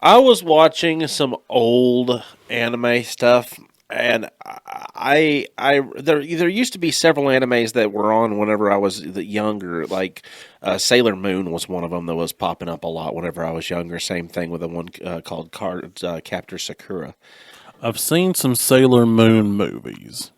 I was watching some old anime stuff, and there used to be several animes that were on whenever I was younger. Like Sailor Moon was one of them that was popping up a lot whenever I was younger. Same thing with the one called Captor Sakura. I've seen some Sailor Moon movies.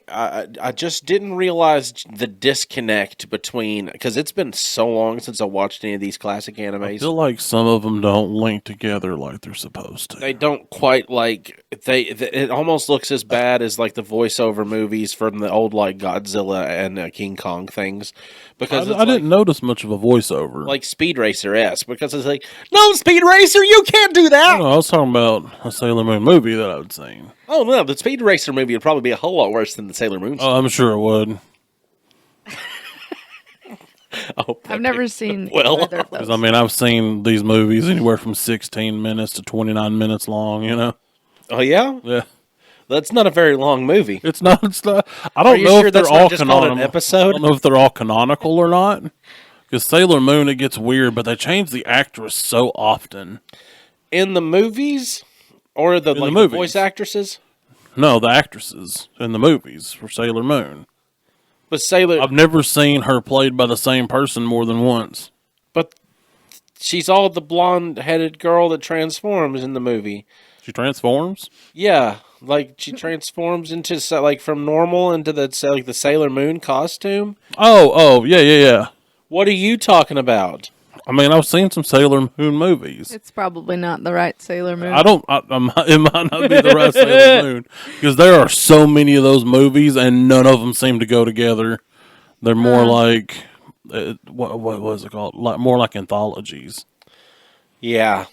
I just didn't realize the disconnect between, because it's been so long since I watched any of these classic I animes. feel like some of them don't link together like they're supposed to. They don't quite like it almost looks as bad as like the voiceover movies from the old like Godzilla and King Kong things, because I didn't notice much of a voiceover. like Speed Racer esque, because it's like, no, Speed Racer, you can't do that. No, I was talking about a Sailor Moon movie that I've seen. Oh no, the Speed Racer movie would probably be a whole lot worse than the Sailor Moon. Oh, I'm sure it would. I've never seen Well, either of Because those. I've seen these movies anywhere from 16 minutes to 29 minutes long. oh yeah, Yeah, that's not a very long movie. it's not. It's not. I Are don't you know sure if they're that's not all just called an canonical. I episode? don't know if they're all canonical or not. Because Sailor Moon, it gets weird, but they change the actress so often. In the movies, or the In the like the movies. voice actresses, No, the actresses in the movies for Sailor Moon. but Sailor, I've never seen her played by the same person more than once. but she's all the blonde-headed girl that transforms in the movie. She transforms. Yeah, like she transforms into like from normal into the like the Sailor Moon costume. Oh, yeah. What are you talking about? I've seen some Sailor Moon movies. It's probably not the right Sailor Moon. It might not be the right Sailor Moon because there are so many of those movies and none of them seem to go together. They're more like what was it called? More like anthologies. Yeah,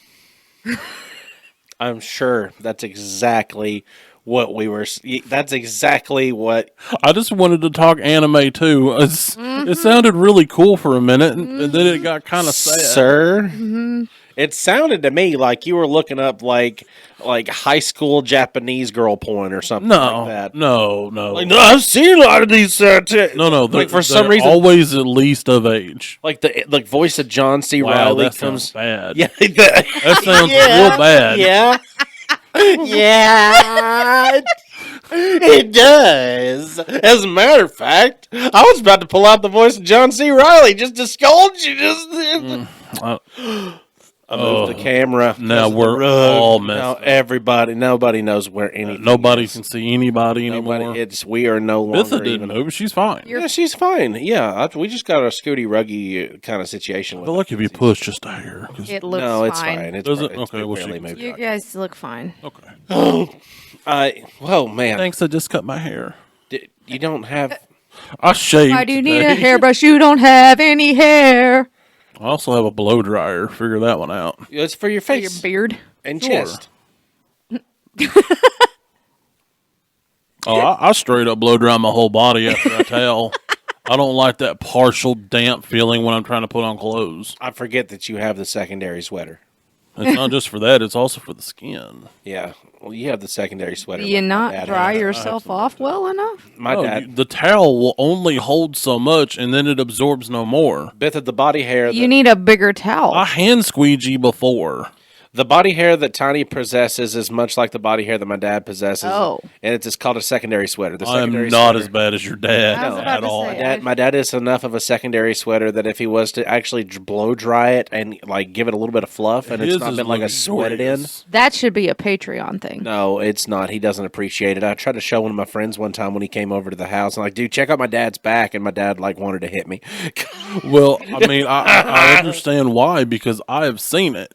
I'm sure that's exactly what we were. That's exactly what. I just wanted to talk anime too. It sounded really cool for a minute, and then it got kind of sad. Sir, it sounded to me like you were looking up like high school Japanese girl porn or something like that. No. Like, no, I've seen a lot of these. No. Like for some they're reason, always at least of age. like the voice of John C. Wow, Riley that comes. sounds bad. Yeah, That sounds Yeah. real bad. Yeah. Yeah. It does. As a matter of fact, I was about to pull out the voice of John C. Riley just to scold you. I moved the camera. Now because of the we're rug. all messed Now up. nobody knows where anything Nobody is. can see anybody anymore. We are no longer Bitha didn't even. move. She's fine. Yeah, she's fine. Yeah, we just got a Scooty Ruggy kind of situation. I With feel like if you push just a hair. 'Cause- It looks no, it's fine. fine. It's Does it? barely- it's Okay, well, barely she- moved. You guys look fine. Okay. Well, man, Thanks, I just cut my hair. you don't have. I shaved. Why do you need today. a hairbrush? You don't have any hair. I also have a blow dryer. Figure that one out. It's for your For your face beard. and Sure. chest. Oh, I straight up blow dry my whole body after I towel. I don't like that partial damp feeling when I'm trying to put on clothes. I forget that you have the secondary sweater. It's not just for that; it's also for the skin. Yeah, well, you have the secondary sweater. Do you like my not dad dry has. yourself off well enough? My No, dad, the towel will only hold so much, and then it absorbs no more. Beth, the body hair. You need a bigger towel. I hand squeegee before. The body hair that Tiny possesses is much like the body hair that my dad possesses. Oh. And it's called a secondary sweater. The I am secondary not sweater. as bad as your dad I was about at to all. say, My dad is enough of a secondary sweater that if he was to actually blow dry it and like give it a little bit of fluff and His it's not is been like a sweated in. luxurious. That should be a Patreon thing. No, it's not. He doesn't appreciate it. I tried to show one of my friends one time when he came over to the house. I'm like, dude, check out my dad's back. And my dad like wanted to hit me. Well, I understand why because I have seen it.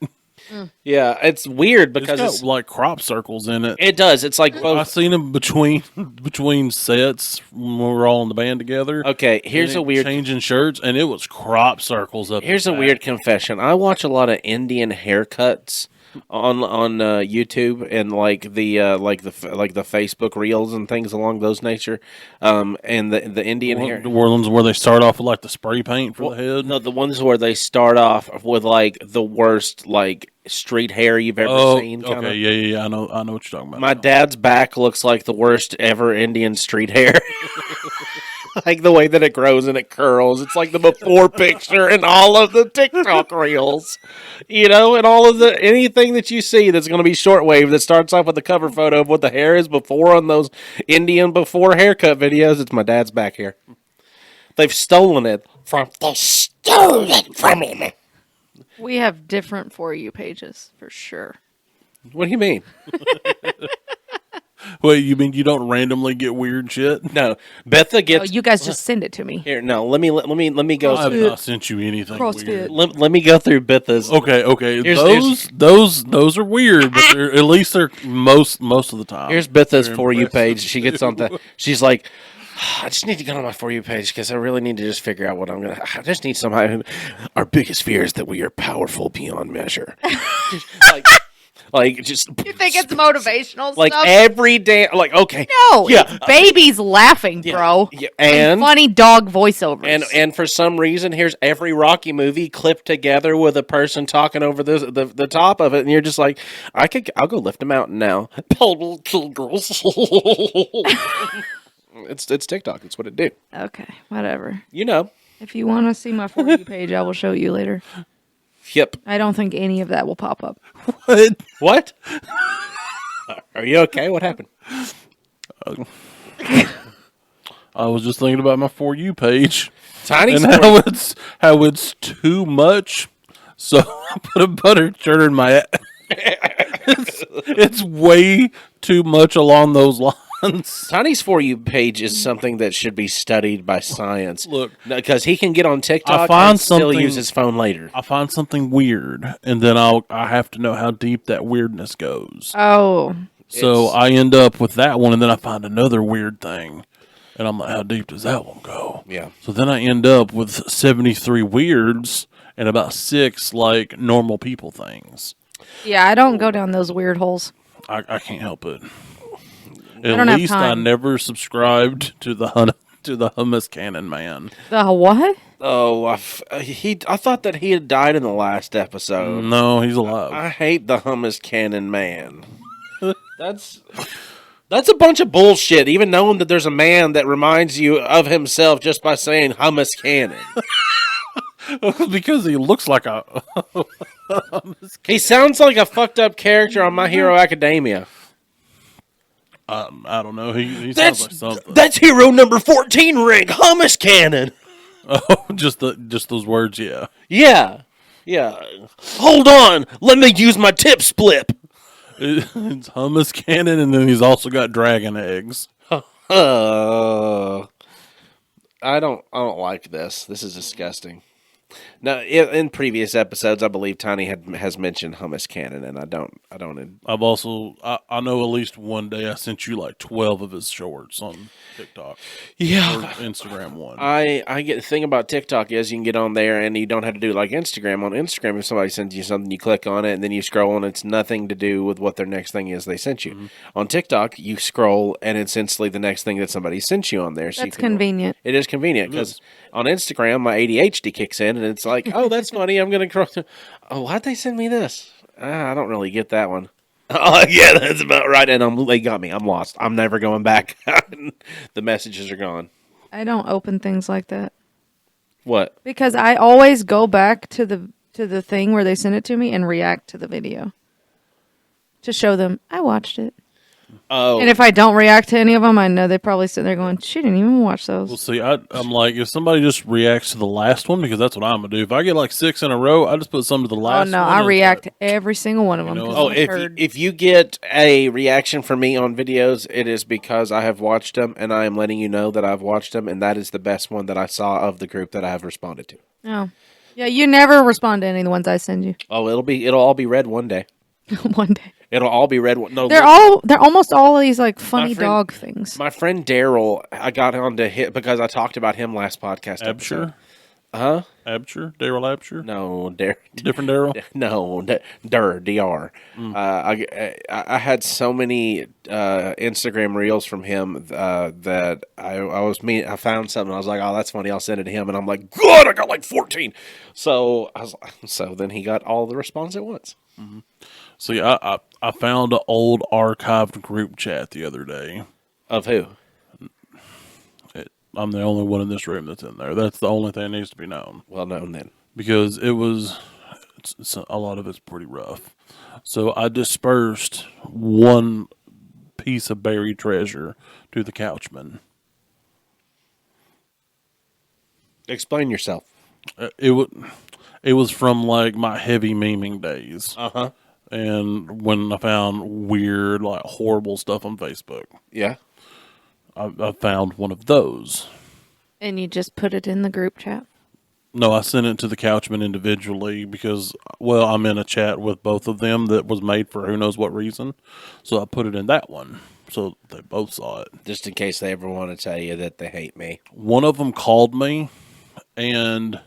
Yeah, it's weird It's because got like crop circles in it. it does. It's like I both. seen them between sets when we were all in the band together. Okay, here's And a weird. changing shirts, and it was crop circles up. Here's the a back. weird confession. I watch a lot of Indian haircuts on YouTube and like the Facebook reels and things along those nature. And the Indian hair. The ones where they start off with like the spray paint for the head. No, the ones where they start off with like the worst like street hair you've ever seen. Kinda. Okay, yeah. I know what you're talking about. My dad's back looks like the worst ever Indian street hair. like the way that it grows and it curls. It's like the before picture in all of the TikTok reels, and all of anything that you see that's going to be shortwave that starts off with the cover photo of what the hair is before on those Indian before haircut videos. It's my dad's back hair. They've stolen it from. They stole it from him. We have different For You pages, for sure. What do you mean? Wait, you mean you don't randomly get weird shit? No, Bitha Oh, gets you guys just send it to me. here. No, let me go. I have not sent you anything CrossFit. weird. Let me go through Bitha's. Okay. Here's- Those are weird, but at least they're most of the time. Here's Bitha's They're For You impressive. page. She gets on that. She's like, I just need to go on my For You page because I really need to just figure out what I'm going to. I just need somehow. Our biggest fear is that we are powerful beyond measure. Just. You think it's motivational Like stuff? every day. Like, okay. No, Yeah. it's babies laughing, bro. Yeah, and funny dog voiceovers. And for some reason, here's every Rocky movie clipped together with a person talking over the top of it, and you're just like, I'll go lift a mountain now. Little girls. It's TikTok. It's what it do. Okay, whatever. If you want to see my For You page, I will show you later. Yep. I don't think any of that will pop up. What? Are you okay? What happened? I was just thinking about my For You page Tiny and how it's too much. So I put a buttered shirt in my. It's way too much along those lines. Tiny's For You page is something that should be studied by science. Look, because he can get on TikTok I find and still something- use his phone later. I find something weird, and then I have to know how deep that weirdness goes. Oh, So I end up with that one, and then I find another weird thing, and I'm like, how deep does that one go? Yeah. So then I end up with 73 weirds and about 6 like normal people things. yeah, I don't go down those weird holes. I can't help it. don't At have least I time. never subscribed to the hummus cannon man. The what? Oh, I thought that he had died in the last episode. No, he's alive. I hate the hummus cannon man. That's a bunch of bullshit. Even knowing that there's a man that reminds you of himself just by saying hummus cannon. Because he looks like a. He sounds like a fucked up character on My Hero Academia. I don't know. He sounds like something. That's hero number 14 ring hummus cannon. Oh, just those words, yeah. Yeah. Hold on. Let me use my tip splip. It's hummus cannon, and then he's also got dragon eggs. I don't like this. This is disgusting. Now, in previous episodes, I believe Tiny has mentioned hummus cannon, and I don't. I've also I know at least one day I sent you like 12 of his shorts on TikTok. Yeah. Or Instagram one. I get the thing about TikTok is you can get on there and you don't have to do like Instagram. On Instagram, if somebody sends you something, you click on it and then you scroll and it's nothing to do with what their next thing is they sent you. Mm-hmm. On TikTok, you scroll and it's instantly the next thing that somebody sent you on there. So That's convenient. It is convenient because on Instagram, my ADHD kicks in and it's like, oh, that's funny. I'm going to cross. Oh, why'd they send me this? I don't really get that one. Oh, yeah, that's about right. And they got me. I'm lost. I'm never going back. The messages are gone. I don't open things like that What? because I always go back to the thing where they send it to me and react to the video to show them I watched it. Oh, And if I don't react to any of them, I know they probably sit there going, "She didn't even watch those." Well, see, I'm like, if somebody just reacts to the last one, because that's what I'm going to do. If I get like 6 in a row, I just put some to the Oh last no, one. I and- react to every single one of them. know, 'cause oh! I've If heard- if you get a reaction from me on videos, it is because I have watched them and I am letting you know that I've watched them, and that is the best one that I saw of the group that I have responded to. oh, yeah, you never respond to any of the ones I send you. Oh, it'll all be read one day. One day, It'll all be read. No, they're almost all these like funny friend- dog things. My friend Daryl, I got on to hit because I talked about him last podcast. Absher? Huh? Absher? Daryl Absher? No, Different Daryl? No, Dr. I had so many Instagram reels from him that I found something. I was like, oh, that's funny. I'll send it to him, and I'm like, good. I got like 14. So then he got all the response at once. Mm-hmm. See, I found an old archived group chat the other day. Of who? I'm the only one in this room that's in there. That's the only thing that needs to be known. Well known then. Because a lot of it's pretty rough. So I dispersed one piece of buried treasure to the couchman. Explain yourself. It was from like my heavy memeing days. Uh-huh. And when I found weird, like horrible stuff on Facebook, Yeah. I found one of those. And you just put it in the group chat. No, I sent it to the couchman individually because, well, I'm in a chat with both of them that was made for who knows what reason. So I put it in that one. So they both saw it. Just in case they ever want to tell you that they hate me. One of them called me and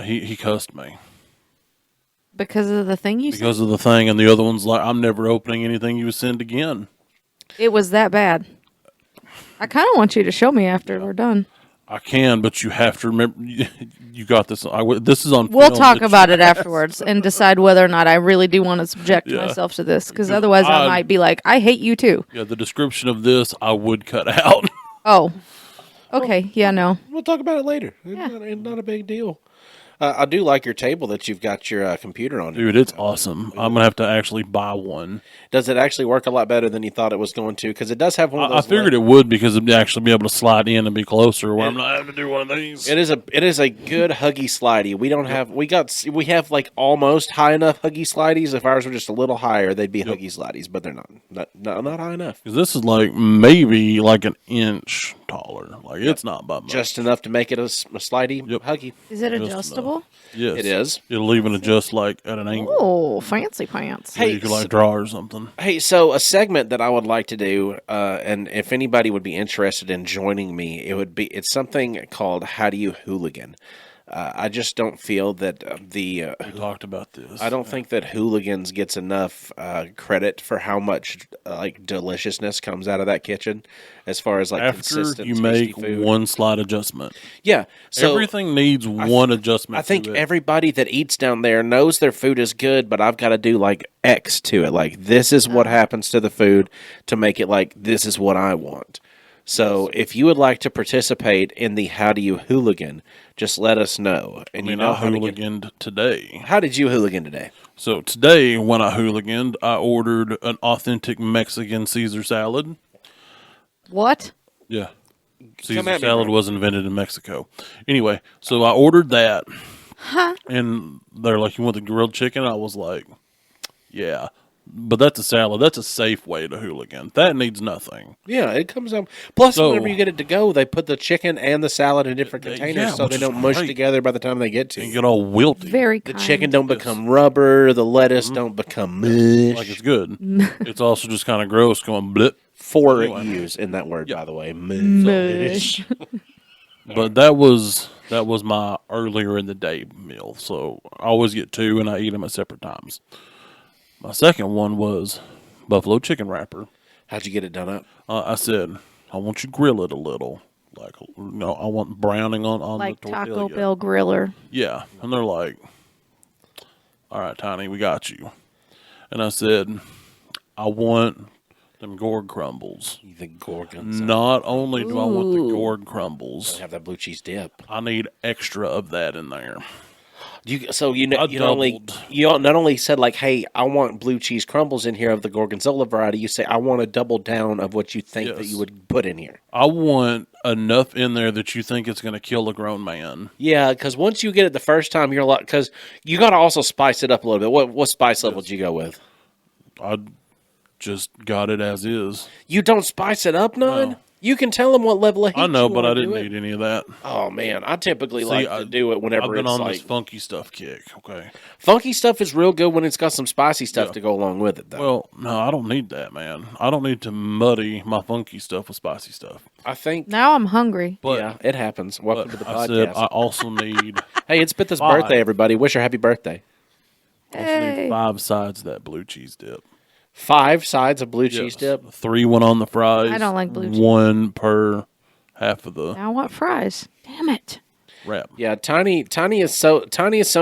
he cussed me. Because of the thing you said? Because of the thing, and the other one's like, I'm never opening anything you send again. It was that bad. I kind of want you to show me after we're done. I can, but you have to remember, you got this. This is on We'll film talk that about it afterwards and decide whether or not I really do want to subject Yeah. myself to this. Because otherwise I might be like, I hate you too. Yeah, the description of this I would cut out. Oh. Okay. Yeah, no. We'll talk about it later. Yeah. It's not a big deal. I do like your table that you've got your computer on. Dude, it's awesome. I'm going to have to actually buy one. Does it actually work a lot better than you thought it was going to? Because it does have one of I those. figured it would because it'd actually be able to slide in and be closer where I'm not having to do one of these. It is a good huggy slidey. We have like almost high enough huggy slideys. If ours were just a little higher, they'd be huggy slideys, but they're not high enough. Because this is like maybe like an inch taller. Like it's not by much. Just enough to make it a slidey Yep. huggy. Is it Just adjustable? Yes. It is. It'll even adjust like at an angle. Oh, fancy pants. So you could like draw or something. Hey, so a segment that I would like to do, and if anybody would be interested in joining me, it's something called "How Do You Hooligan." I just don't feel that We talked about this. I don't think that Hooligans gets enough credit for how much like deliciousness comes out of that kitchen, as far as like After consistent you tasty make food. one slight adjustment. Yeah, so Everything needs one adjustment. I think to it. everybody that eats down there knows their food is good, but I've got to do like X to it. Like this is what happens to the food to make it like this is what I want. So if you would like to participate in the How Do You Hooligan, just let us know. And I you know how to get. hooliganed today. How did you hooligan today? So today, when I hooliganed, I ordered an authentic Mexican Caesar salad. What? Yeah. Come Caesar at me, salad bro. was invented in Mexico. Anyway, so I ordered that. And they're like, you want the grilled chicken? I was like, yeah. But that's a salad. That's a safe way to hooligan. That needs nothing. Yeah, it comes out. Plus, So- whenever you get it to go, they put the chicken and the salad in different containers yeah, so which they is don't mush great. together by the time they get to And you. get all wilty. Very The kind. chicken don't become rubber. The lettuce don't become mush. Like it's good. It's also just kind of gross going blip. 4 Anyway. U's in that word, by the way. Mush. But that was my earlier in the day meal. So I always get two and I eat them at separate times. My second one was buffalo chicken wrapper. How'd you get it done up? I said, I want you to grill it a little. Like, no, I want browning on Like the tortilla. Taco Bell griller. Yeah. And they're like, all right, Tiny, we got you. And I said, I want them gourd crumbles. The gorgonzola. Not only do I want the Ooh. gourd crumbles, Have that blue cheese dip. I need extra of that in there. You I doubled. not only said like, hey, I want blue cheese crumbles in here of the gorgonzola variety. You say I want a double down of what you think that Yes. you would put in here. I want enough in there that you think it's going to kill a grown man. Yeah, because once you get it the first time, you're like, because you got to also spice it up a little bit. What spice level did you go with? I just got it as is. You don't spice it up none. No. You can tell them what level of heat. I know, you but I wanna didn't do it. need any of that. Oh man, I typically See, like to do it whenever I've been it's on like this funky stuff kick. Okay. funky stuff is real good when it's got some spicy stuff Yeah. to go along with it. Though Well, no, I don't need that, man. I don't need to muddy my funky stuff with spicy stuff. I think, Now I'm hungry. But, yeah, it happens. Welcome but to the I said podcast. I also need, Hey, it's Bitha's Five. birthday, everybody. Wish her happy birthday. Hey. 5 sides of that blue cheese dip. 5 sides of blue cheese Yes. dip. 3 went on the fries. I don't like blue cheese. 1 per half of the. Now I want fries. Damn it. rap. Yeah, Tiny is so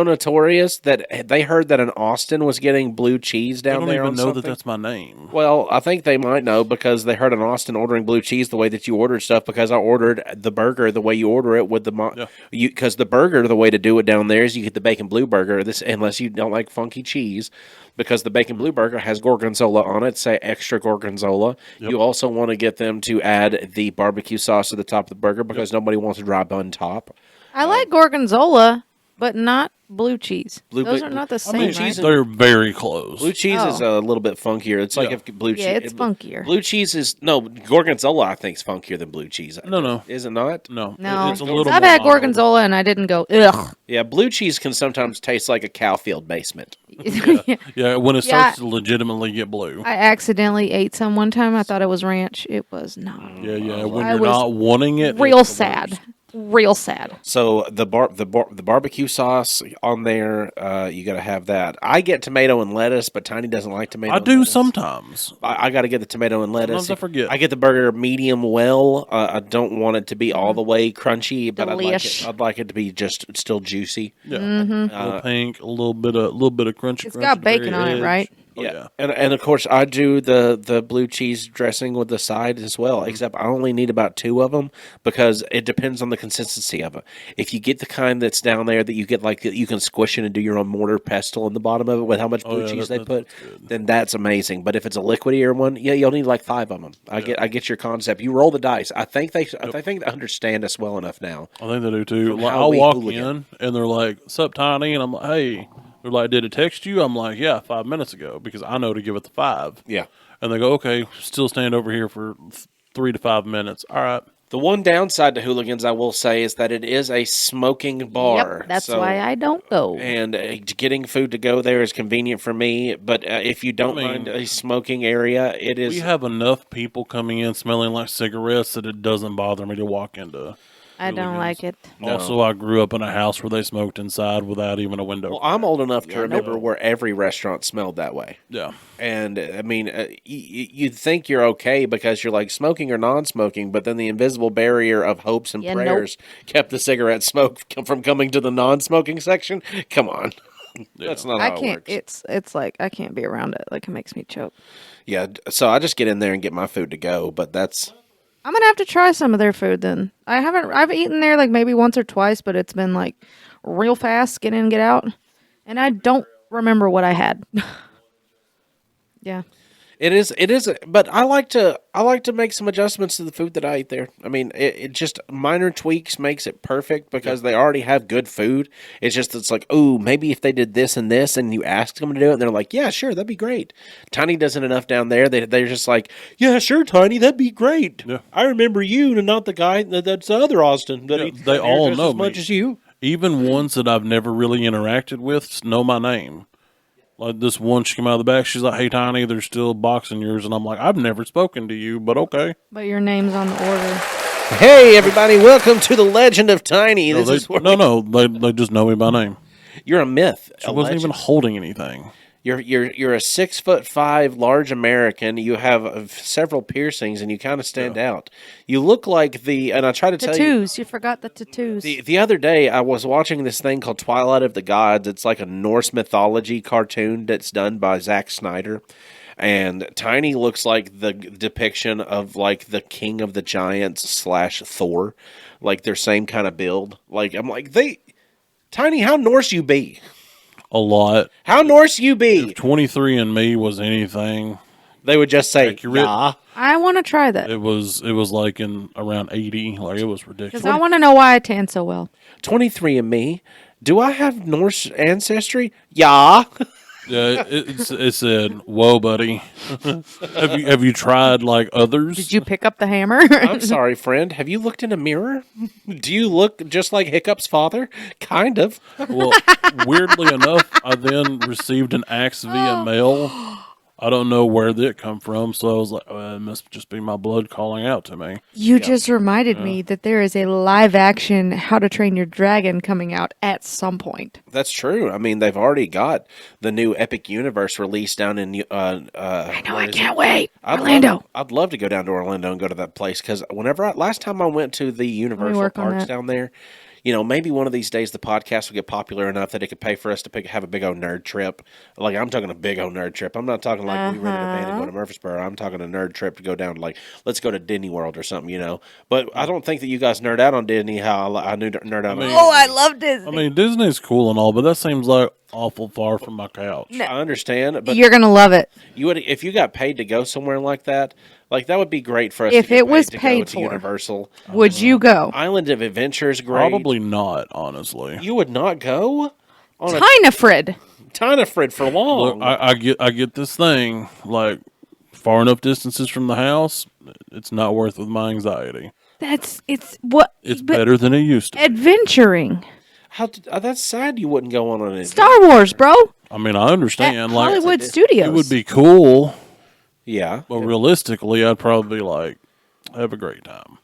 notorious that they heard that in Austin was getting blue cheese They down don't there even on know that something. that's my name. Well, I think they might know because they heard in Austin ordering blue cheese the way that you ordered stuff. Because I ordered the burger the way you order it with Yeah. because the burger the way to do it down there is you get the bacon blue burger. This unless you don't like funky cheese, because the bacon blue burger has gorgonzola on it. Say extra gorgonzola. Yep. You also want to get them to add the barbecue sauce to the top of the burger because nobody wants a dry bun top. I like gorgonzola, but not blue cheese. Blue Those ba- are not the I same, mean, right? cheese They're very close. Blue cheese is Oh. a little bit funkier. It's like Yeah. if blue cheese. Yeah, it's funkier. Blue cheese is no gorgonzola. I think is funkier than blue cheese. No. Is it not? No, No, it's a little. I've more had mild. gorgonzola and I didn't go ugh. Yeah, blue cheese can sometimes taste like a cow field basement. Yeah, when it Yeah. starts to legitimately get blue. I accidentally ate some one time. I thought it was ranch. It was not. Yeah. When I you're was not wanting it, Real it's the sad. worst. Real sad. So the barbecue sauce on there, you got to have that. I get tomato and lettuce, but Tiny doesn't like tomato. I and do lettuce. sometimes. I got to get the tomato and lettuce. Sometimes I forget. I get the burger medium well. I don't want it to be all the way crunchy, but Delish. I'd like it to be just still juicy. Yeah, a little pink, a little bit of crunchy. It's crunchy got at the very bacon on it, edge. right? Oh, yeah. And of course I do the blue cheese dressing with the side as well. Mm-hmm. Except I only need about 2 of them because it depends on the consistency of it. If you get the kind that's down there that you get like you can squish it and do your own mortar pestle in the bottom of it with how much blue yeah, cheese that- they put, that's good. then that's amazing. But if it's a liquidier one, yeah, you'll need like 5 of them. I get your concept. You roll the dice. I think they understand us well enough now. I think they do too. From Like, how I'll we walk hooligan. in and they're like, "Sup, Tiny?" And I'm like, "Hey." They're like, "Did it text you?" I'm like, "Yeah, 5 minutes ago," because I know to give it the 5. Yeah. And they go, "Okay, still stand over here for 3 to 5 minutes." All right. The one downside to Hooligans, I will say, is that it is a smoking bar. Yep, that's So- why I don't go. And getting food to go there is convenient for me. But if you don't mind a smoking area, it is. We have enough people coming in smelling like cigarettes that it doesn't bother me to walk into. I don't like it. Also, I grew up in a house where they smoked inside without even a window. Well, I'm old enough to remember where every restaurant smelled that way. Yeah. And I mean, you'd think you're okay because you're like smoking or non-smoking, but then the invisible barrier of hopes and Yeah, prayers kept the cigarette smoke from coming to the non-smoking section. Come on, that's not I how it can't. works. It's like I can't be around it. Like it makes me choke. Yeah, so I just get in there and get my food to go. But that's I'm gonna have to try some of their food then. I've eaten there like maybe once or twice, but it's been like real fast, get in, get out, and I don't remember what I had. Yeah. It is, but I like to make some adjustments to the food that I eat there. I mean, it just minor tweaks makes it perfect because they already have good food. It's like, oh, maybe if they did this and this, and you ask them to do it, and they're like, yeah, sure, that'd be great. Tiny doesn't enough down there. They're just like, yeah, sure, Tiny, that'd be great. Yeah. I remember you, and not the guy that's the other Austin. That eats they here all just know as much me. as you. Even ones that I've never really interacted with know my name. Like this one, she came out of the back. She's like, "Hey, Tiny, there's still a box in yours," and I'm like, "I've never spoken to you, but okay." But your name's on the order. Hey, everybody, welcome to the Legend of Tiny. No, This is where they just know me by name. you're a myth. She a wasn't legend. even holding anything. You're a 6'5" large American. You have several piercings, and you kind of stand out. You look like and I try to tell you. Tattoos. You forgot the tattoos. The other day, I was watching this thing called Twilight of the Gods. It's like a Norse mythology cartoon that's done by Zack Snyder. And Tiny looks like the depiction of like the King of the Giants / Thor. Like their same kind of build. Like I'm like, Tiny, how Norse you be? A lot. How Norse you be? 23andMe was anything. They would just say, Accurate. yeah. I want to try that It was like in around 80. Like it was ridiculous. because I want to know why I tan so well. 23andMe. Do I have Norse ancestry? Yeah. Yeah, it said, "Whoa, buddy, have you tried like others?" Did you pick up the hammer? I'm sorry, friend. Have you looked in a mirror? Do you look just like Hiccup's father? Kind of. Well, weirdly enough, I then received an axe via mail. I don't know where that come from, so I was like, it must just be my blood calling out to me. You just reminded me that there is a live action How to Train Your Dragon coming out at some point. That's true. I mean, they've already got the new Epic Universe released down in. I know, I can't wait. I'd Orlando. I'd love to go down to Orlando and go to that place because last time I went to the Universal work on parks that. down there, maybe one of these days the podcast will get popular enough that it could pay for us to have a big old nerd trip. Like, I'm talking a big old nerd trip. I'm not talking like we rented a van and go to Murfreesboro. I'm talking a nerd trip to go down to, like, let's go to Disney World or something. But I don't think that you guys nerd out on Disney how I knew nerd out on Disney. Oh, I love Disney. I mean, Disney's cool and all, but that seems like awful far from my couch. No. I understand, but You're gonna love it. you would if you got paid to go somewhere like that. Like, that would be great for us. If to get it was to go paid to for. Universal. Would you go? Island of Adventure is great. Probably not, honestly. You would not go on a Tynafred. Tynafred for long. Look, I get this thing, like, far enough distances from the house, it's not worth with my anxiety. It's It's better than it used to be. adventuring. That's sad you wouldn't go on it. Star Wars, bro. I mean, I understand. At Like, Hollywood Studios. it would be cool, Yeah, but realistically, I'd probably, like, have a great time.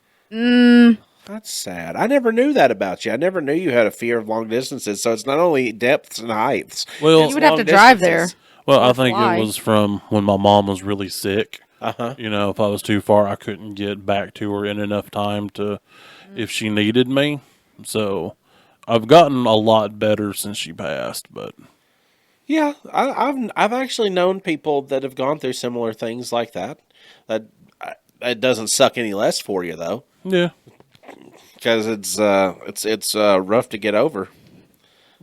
that's sad. I never knew that about you. I never knew you had a fear of long distances. So it's not only depths and heights. Well, You would have to drive there. Well, I Or think fly. it was from when my mom was really sick. Uh-huh. If I was too far, I couldn't get back to her in enough time if she needed me. So I've gotten a lot better since she passed, but Yeah, I've actually known people that have gone through similar things like that. That it doesn't suck any less for you though, yeah. because it's rough to get over.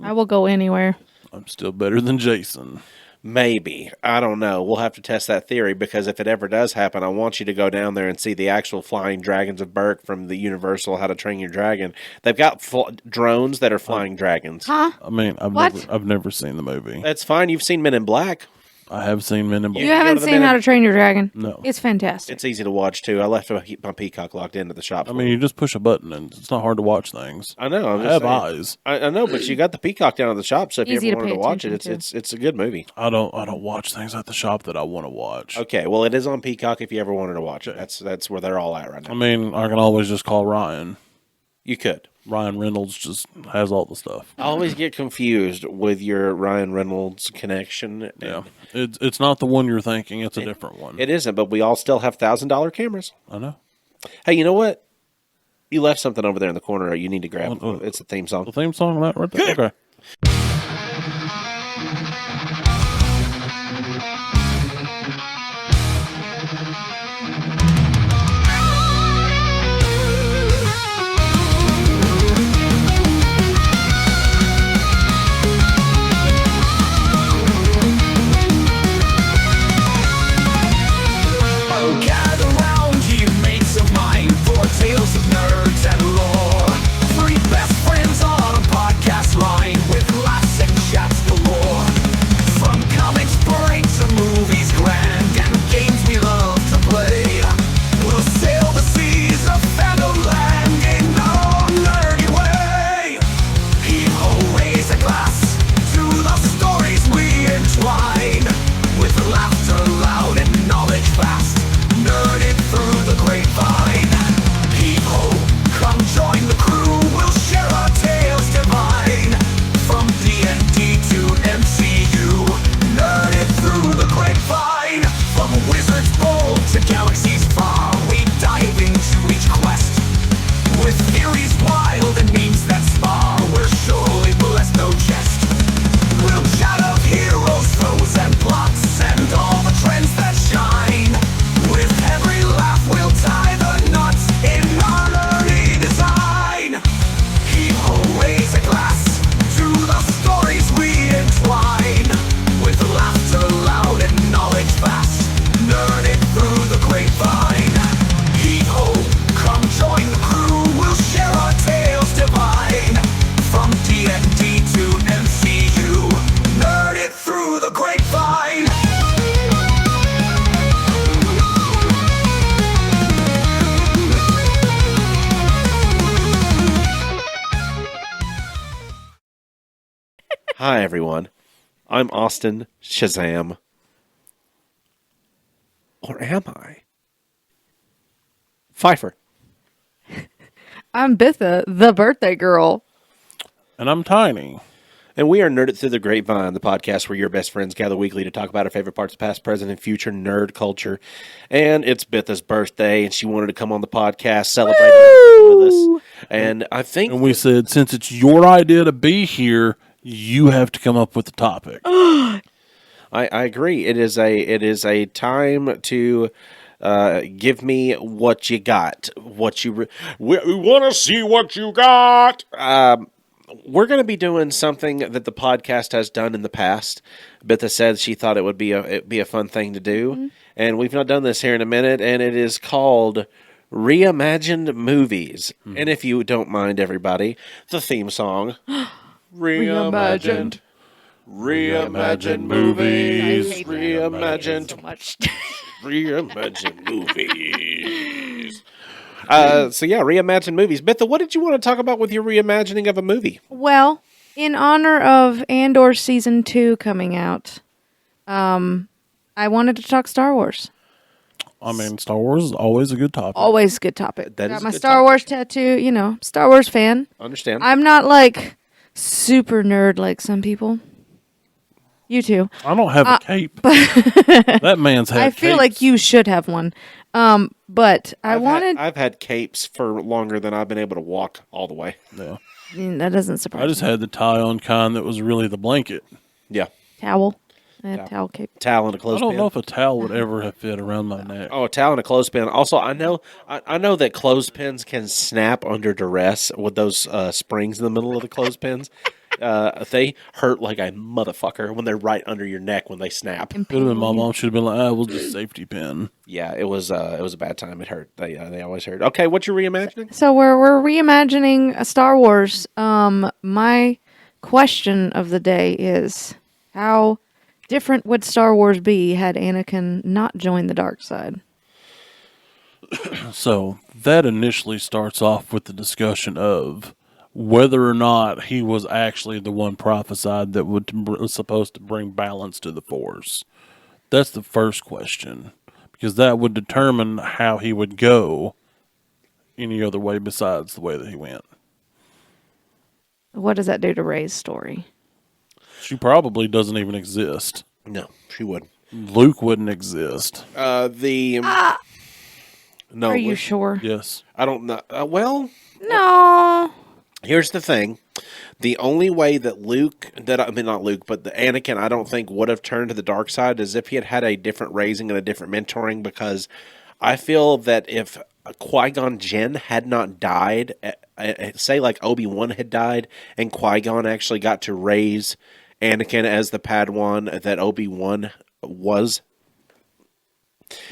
I will go anywhere. I'm still better than Jason. Maybe. I don't know. We'll have to test that theory because if it ever does happen, I want you to go down there and see the actual flying dragons of Burke from the Universal How to Train Your Dragon. They've got drones that are flying dragons. Huh? I mean, What? I've never seen the movie. That's fine. You've seen Men in Black. I have seen Men in Black. You go haven't to the seen minute- How to Train Your Dragon? No. It's fantastic. It's easy to watch too. I left my Peacock locked into the shop. I mean, you just push a button and it's not hard to watch things. I know. I'm I just have saying. eyes. I know, but you got the Peacock down at the shop, so if Easy you to ever wanted pay to watch it, attention it's a good movie. I don't watch things at the shop that I want to watch. Okay, well, it is on Peacock if you ever wanted to watch it. That's where they're all at right I now. mean, I can always just call Ryan. You could. Ryan Reynolds just has all the stuff. I always get confused with your Ryan Reynolds connection. Yeah, it's not the one you're thinking. It's a different one. It isn't, but we all still have $1,000 cameras. I know. Hey, you know what? You left something over there in the corner. You need to grab What? it. It's a theme song. The theme song, that right there. Okay. Oh, gather round, you mates of mine, for tales of nerds and lore. Three best friends on a podcast line with laughs and chats galore. From comics break to movies grand and games we love to play. We'll sail the seas of fandom land in our nerdy way. Heave-ho, raise a glass to the stories we entwine. With laughter loud and knowledge fast, nerded through the grapevine. Heave-ho, come join the crew, we'll share our tales divine. From D&D to MCU, nerded through the grapevine. From wizards bold to galaxies far, we dive into each quest. With theories wild and memes that spar, we're surely blessed, no jest. We'll chat of heroes, foes, and plots, and all the trends that shine. With every laugh, we'll tie the knots in our nerdy design. Heave-ho, raise a glass to the stories we entwine. With laughter loud and knowledge fast, nerded through the grapevine. Heave-ho, come join the crew, we'll share our tales divine. From D&D to MCU, nerded through the grapevine. Hi, everyone. I'm Austin Shazam. Or am I? Pfeiffer. I'm Bitha, the birthday girl. And I'm tiny. And we are Nerd It Through the Grapevine, the podcast where your best friends gather weekly to talk about our favorite parts of past, present, and future nerd culture. And it's Bitha's birthday, and she wanted to come on the podcast, celebrate it with us. And I think And we said, since it's your idea to be here, you have to come up with the topic. I agree. It is a time to give me what you got. We want to see what you got. We're going to be doing something that the podcast has done in the past. Bitha said she thought it would be a fun thing to do, and we've not done this here in a minute. And it is called Reimagined Movies. And if you don't mind, everybody, the theme song, Reimagined. Reimagined movies. I hate that Reimagined. so much. Reimagined movies. So yeah, reimagined movies. Bitha, what did you want to talk about with your reimagining of a movie? Well, in honor of Andor Season 2 coming out, I wanted to talk Star Wars. I mean, Star Wars is always a good topic. Always a good topic. That Got is a my good Star topic. Wars tattoo, Star Wars fan. Understand? I'm not like super nerd like some people. You too. I don't have a cape. That man's had I feel capes. like you should have one. But I've had capes for longer than I've been able to walk all the way. Yeah. That doesn't surprise I just me. had the tie-on kind that was really the blanket. Yeah, Towel. I had towel cape. towel and a I clothespin. don't know if a towel would ever have fit around my neck. Oh, a towel and a clothespin. Also, I know that clothespins can snap under duress with those springs in the middle of the clothespins. They hurt like a motherfucker when they're right under your neck when they snap. Could have been my mom. Should have been like, we'll just safety pin. Yeah, it was a bad time. It hurt. They always hurt. Okay, what you reimagining? So we're reimagining Star Wars. My question of the day is, how different would Star Wars be had Anakin not joined the dark side? So that initially starts off with the discussion of whether or not he was actually the one prophesied that was supposed to bring balance to the Force. That's the first question, because that would determine how he would go any other way besides the way that he went. What does that do to Rey's story? She probably doesn't even exist. No, she would. Luke wouldn't exist. No, Are you sure? Yes. I don't know. Well, No. here's the thing. The only way that not Luke, but the Anakin, I don't think would have turned to the dark side is if he had had a different raising and a different mentoring, because I feel that if Qui-Gon Jinn had not died, say like Obi-Wan had died, and Qui-Gon actually got to raise Anakin as the Padawan that Obi-Wan was.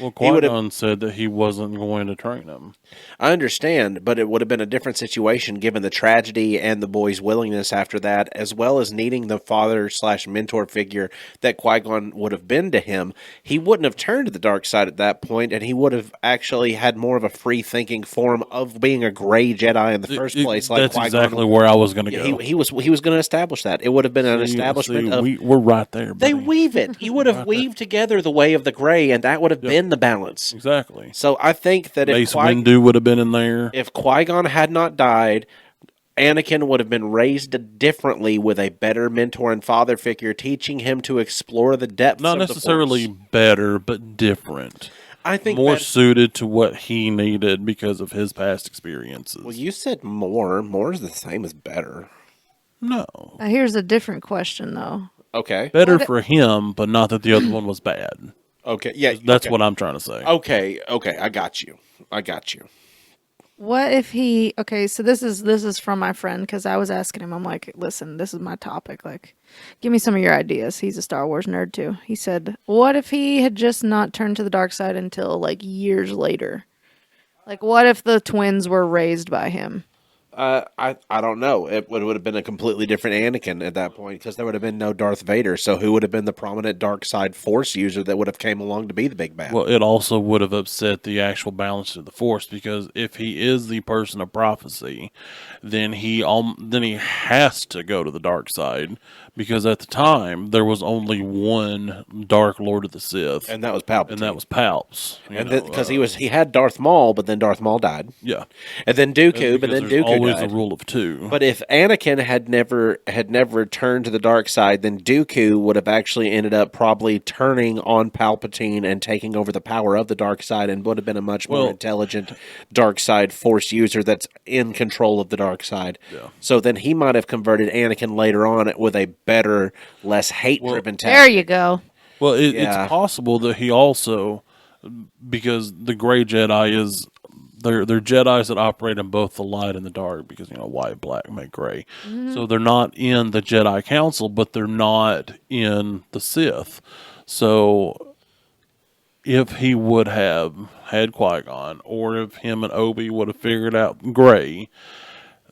Well, He would've- Qui-Gon said that he wasn't going to train him. I understand, but it would have been a different situation given the tragedy and the boy's willingness after that, as well as needing the father/mentor figure that Qui-Gon would have been to him. He wouldn't have turned to the dark side at that point, and he would have actually had more of a free-thinking form of being a gray Jedi in the first place. Like That's Qui-Gon. exactly where I was going to Yeah, go. he was going to establish that. It would have been an establishment of. We're right there. They buddy. weave it. You would have weaved together the way of the gray, and that would have been the balance. Exactly. So I think that Mace Windu would have been in there. if Qui-Gon had not died, Anakin would have been raised differently with a better mentor and father figure, teaching him to explore the depths Not of necessarily the Force. better, but different. I think More that- suited to what he needed because of his past experiences. Well, you said more. More is the same as better. No. Here's a different question, though. Okay. Better What- for him, but not that the other one was bad. Okay. Yeah. That's okay. what I'm trying to say. Okay. I got you. What if he? Okay, so this is from my friend because I was asking him. I'm like, listen, this is my topic. Like, give me some of your ideas. He's a Star Wars nerd too. He said, what if he had just not turned to the dark side until like years later? Like, what if the twins were raised by him? I don't know. It would have been a completely different Anakin at that point because there would have been no Darth Vader. So who would have been the prominent dark side Force user that would have came along to be the big bad? Well, it also would have upset the actual balance of the Force because if he is the person of prophecy, then he has to go to the dark side because at the time there was only one Dark Lord of the Sith, and that was Palpatine. and that was Palps. because he had Darth Maul, but then Darth Maul died, yeah. and then Dooku, but then Because there's Dooku always always a guide. rule of two. But if Anakin had never turned to the dark side, then Dooku would have actually ended up probably turning on Palpatine and taking over the power of the dark side, and would have been a much more Well- intelligent dark side Force user that's in control of the dark side. Yeah. So then he might have converted Anakin later on with a better, less hate-driven tactic. There you go. Well, Yeah. it's possible that he also, because the gray Jedi is, they're Jedis that operate in both the light and the dark, because, white, black make gray. So they're not in the Jedi Council, but they're not in the Sith. So if he would have had Qui-Gon, or if him and Obi would have figured out gray,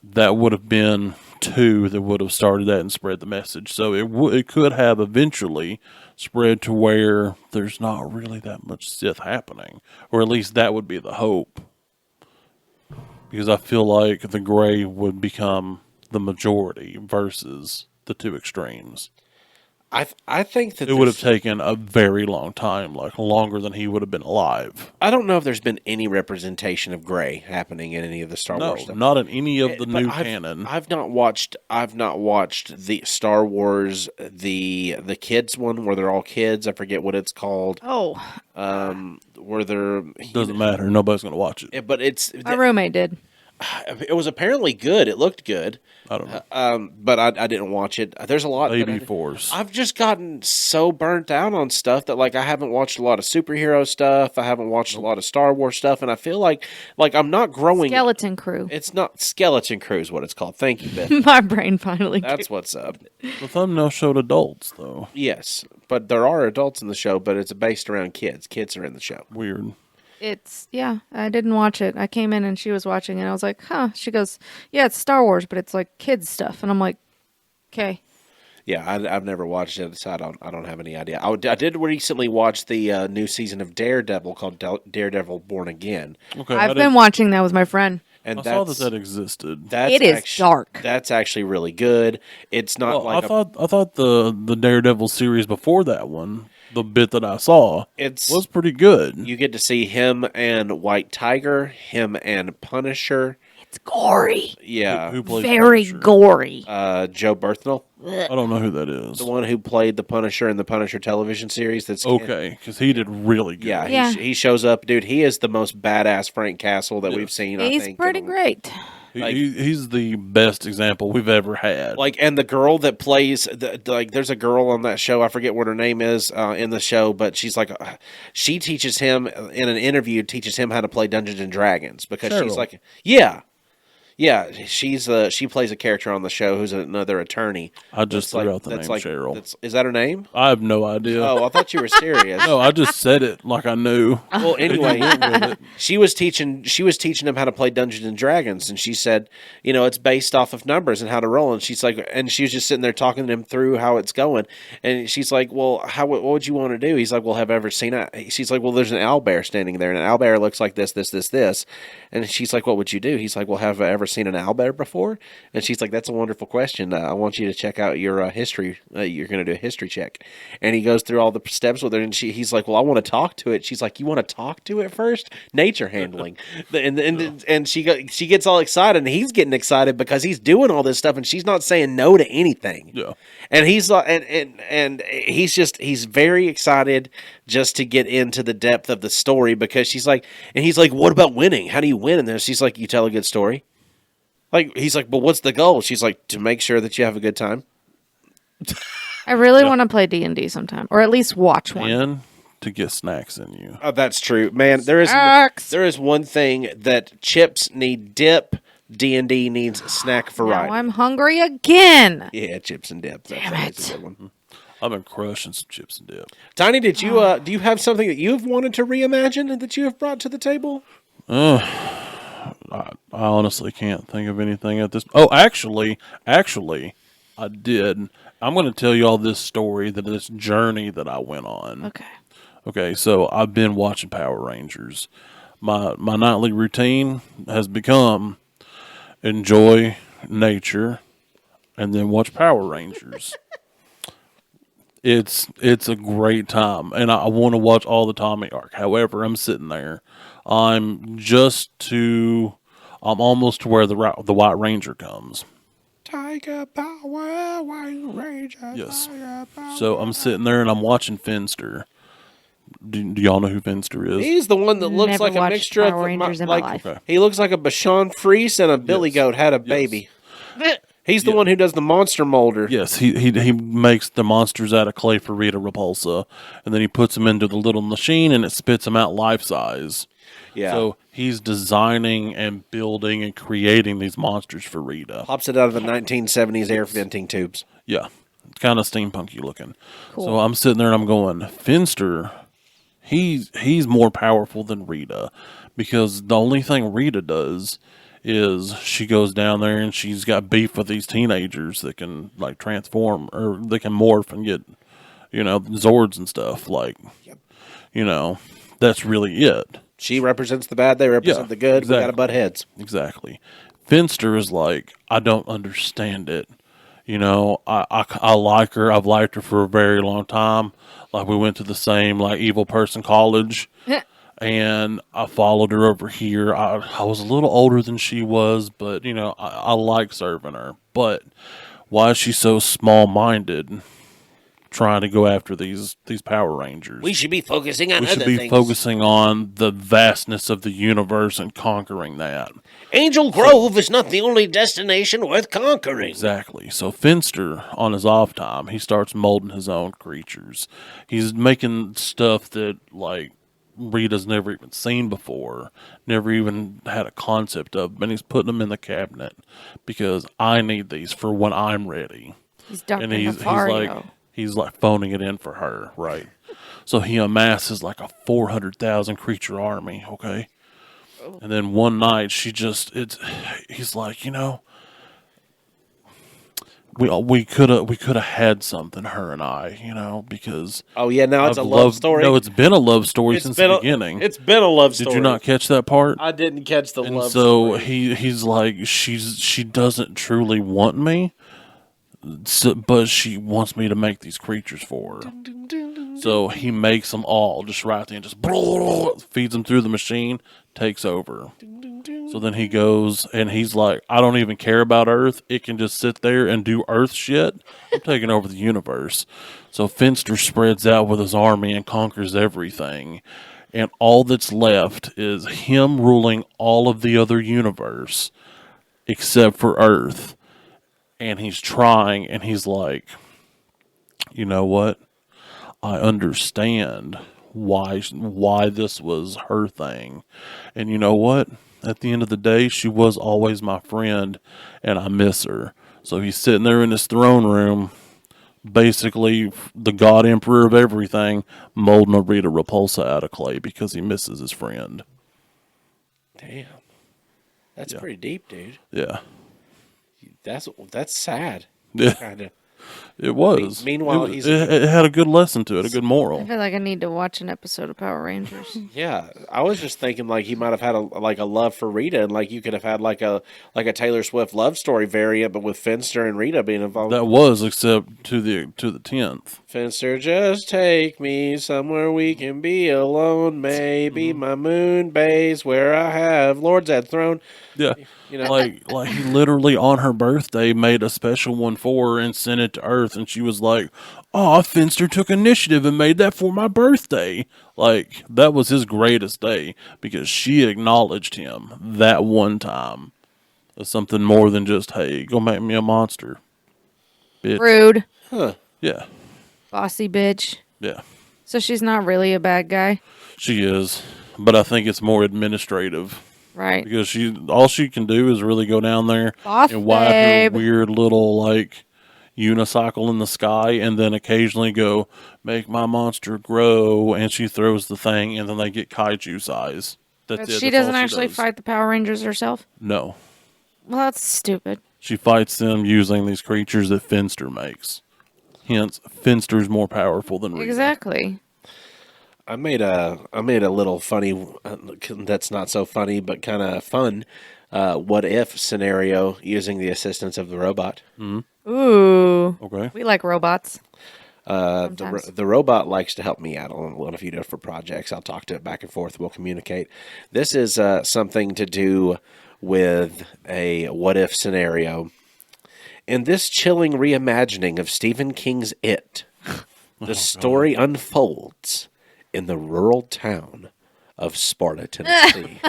that would have been two that would have started that and spread the message. So it could have eventually spread to where there's not really that much Sith happening, or at least that would be the hope. Because I feel like the gray would become the majority versus the two extremes. I think that It would have there's- taken a very long time, like longer than he would have been alive. I don't know if there's been any representation of gray happening in any of the Star No, Wars stuff. not in any of the But new I've- canon. I've not watched the Star Wars the kids one where they're all kids. I forget what it's called. Oh, Where they're Doesn't matter. Nobody's going to watch it. but my roommate did. it was apparently good. It looked good. I don't know. But I didn't watch it. There's a lot. that Baby Force. I've just gotten so burnt out on stuff that I haven't watched a lot of superhero stuff. I haven't watched a lot of Star Wars stuff, and I feel like I'm not growing. Skeleton Crew. It's not Skeleton Crew is what it's called. Thank you, Beth. My brain finally. That's what's up. The thumbnail showed adults, though. Yes, but there are adults in the show, but it's based around kids. Kids are in the show. Weird. I didn't watch it. I came in and she was watching it. And I was like, huh. She goes, yeah, it's Star Wars, but it's like kids stuff. And I'm like, okay. Yeah, I've never watched it, so I don't have any idea. I did recently watch the new season of Daredevil called Daredevil Born Again, Okay, I've been watching that with my friend. and I saw that's that existed. It is dark. That's actually really good. It's not Well, like I thought the Daredevil series before that one, the bit that I saw, it's was pretty good. you get to see him and White Tiger, him and Punisher. It's gory. Yeah, Who plays Very Punisher? gory. Joe Berthnell, I don't know who that is. the one who played the Punisher in the Punisher television series. That's Okay, because he did really good. Yeah, Yeah. He shows up, dude. He is the most badass Frank Castle that we've seen. I He's think pretty great. He's the best example we've ever had. And the girl that plays, there's a girl on that show. I forget what her name is in the show, but she's she teaches him in an interview, teaches him how to play Dungeons and Dragons because she's Cheryl. like, yeah. Yeah, she plays a character on the show who's another attorney. I just threw out the name Cheryl. Is that her name? I have no idea. Oh, I thought you were serious. No, I just said it like I knew. Well, anyway, she was teaching him how to play Dungeons and Dragons, and she said, it's based off of numbers and how to roll. And she's like, and she was just sitting there talking to him through how it's going. And she's like, well, what would you want to do? He's like, well, have I ever seen it? She's like, well, there's an owlbear standing there, and an owlbear looks like this, this, this, this. And she's like, what would you do? He's like, well, have I ever seen an owlbear before? And she's like, that's a wonderful question. I want you to check out your history. You're going to do a history check. And he goes through all the steps with her, and he's like, well, I want to talk to it. She's like, you want to talk to it first? Nature handling. and she gets all excited, and he's getting excited because he's doing all this stuff, and she's not saying no to anything. Yeah. And he's like, and he's very excited just to get into the depth of the story because she's like, and he's like, what about winning? How do you win in this? She's like, you tell a good story. He's like, but what's the goal? She's like, to make sure that you have a good time. I really want to play D&D sometime, or at least watch one. And to get snacks in you. Oh, that's true, man. There is one thing that chips need dip. D&D needs snack variety. Now I'm hungry again. Yeah, chips and dip. That's Damn always a it. good one. I've been crushing some chips and dip. Tiny, did you do you have something that you've wanted to reimagine and that you have brought to the table? I honestly can't think of anything at this. Oh, actually, I did. I'm going to tell you all this story, this journey that I went on. Okay. Okay, so I've been watching Power Rangers. My nightly routine has become enjoy nature and then watch Power Rangers. It's a great time, and I want to watch all the Tommy arc. However, I'm sitting there. I'm just to I'm almost to where the White Ranger comes. Tiger Power, White Ranger. Yes. Tiger Power. So I'm sitting there and I'm watching Finster. Do y'all know who Finster is? He's the one that looks Never like a watched mixture Power of Rangers in my like life. Okay. he looks like a Bashan Freeze and a Billy Yes. Goat had a Yes. baby. He's the Yeah. one who does the monster molder. Yes, he makes the monsters out of clay for Rita Repulsa, and then he puts them into the little machine, and it spits them out life size. Yeah. So he's designing and building and creating these monsters for Rita. Pops it out of the 1970s air venting tubes. Yeah, it's kind of steampunky looking. Cool. So I'm sitting there and I'm going, Finster, he's more powerful than Rita, because the only thing Rita does is she goes down there and she's got beef with these teenagers that can like transform or they can morph and get, Zords and stuff. Like, that's really it. She represents the bad, they represent Yeah, the good. We got to exactly. butt heads. Exactly. Finster is like, I don't understand it. I like her. I've liked her for a very long time. Like, we went to the same, like, evil person college. And I followed her over here. I was a little older than she was, but, I like serving her. But why is she so small-minded trying to go after these Power Rangers? We should be focusing on We other should be things. focusing on the vastness of the universe and conquering that. Angel Grove is not the only destination worth conquering. Exactly. So Finster, on his off time, he starts molding his own creatures. He's making stuff that, like, Rita's never even seen before, never even had a concept of, and he's putting them in the cabinet because I need these for when I'm ready. He's Dr. And he's Nefario. like phoning it in for her, right? So he amasses like a 400,000 creature army, okay? And then one night he's like, we could have had something, her and I, because Oh, yeah, now it's I've a love story. No, it's been a love story It's since been the a- beginning. It's been a love story. Did you not catch that part? I didn't catch the And love so story. he's like, she doesn't truly want me, but she wants me to make these creatures for her. So he makes them all just right there and just feeds them through the machine, takes over. So then he goes and he's like, I don't even care about Earth. It can just sit there and do Earth shit. I'm taking over the universe. So Finster spreads out with his army and conquers everything. And all that's left is him ruling all of the other universe except for Earth. And he's trying, and he's like, you know what? I understand why this was her thing. And you know what? At the end of the day, she was always my friend, and I miss her. So he's sitting there in his throne room, basically the God Emperor of everything, molding a Rita Repulsa out of clay because he misses his friend. Damn. That's pretty deep, dude. Yeah. That's sad. Yeah, Kind of. it was. Meanwhile, it had a good lesson to it, a good I moral. feel like I need to watch an episode of Power Rangers. Yeah, I was just thinking like he might have had a love for Rita, and like you could have had like a Taylor Swift love story variant, but with Finster and Rita being involved. That was, except to the 10th. Finster, just take me somewhere we can be alone. Maybe my moon base where I have Lord's at throne. Yeah. You know, Like he literally on her birthday made a special one for her and sent it to Earth, and she was like, "Oh, Finster took initiative and made that for my birthday." Like that was his greatest day because she acknowledged him that one time as something more than just, "Hey, go make me a monster, bitch." Rude. Yeah, Bossy bitch. yeah, So she's not really a bad guy, she is, but I think it's more administrative. right? Because all she can do is really go down there Boss and wide her babe. weird little like unicycle in the sky, and then occasionally go make my monster grow, and she throws the thing, and then they get kaiju size. That's But it. she That's all doesn't actually does. fight the Power Rangers herself. No, Well, that's stupid. she fights them using these creatures that Finster makes. Hence, Finster's more powerful than Rita. Exactly. I made a little funny, that's not so funny, but kind of fun. What if scenario using the assistance of the robot? Ooh. Okay. We like robots. The Sometimes. the robot likes to help me out on a few different projects. I'll talk to it back and forth. We'll communicate. This is something to do with a what if scenario. In this chilling reimagining of Stephen King's It, the story unfolds in the rural town of Sparta, Tennessee.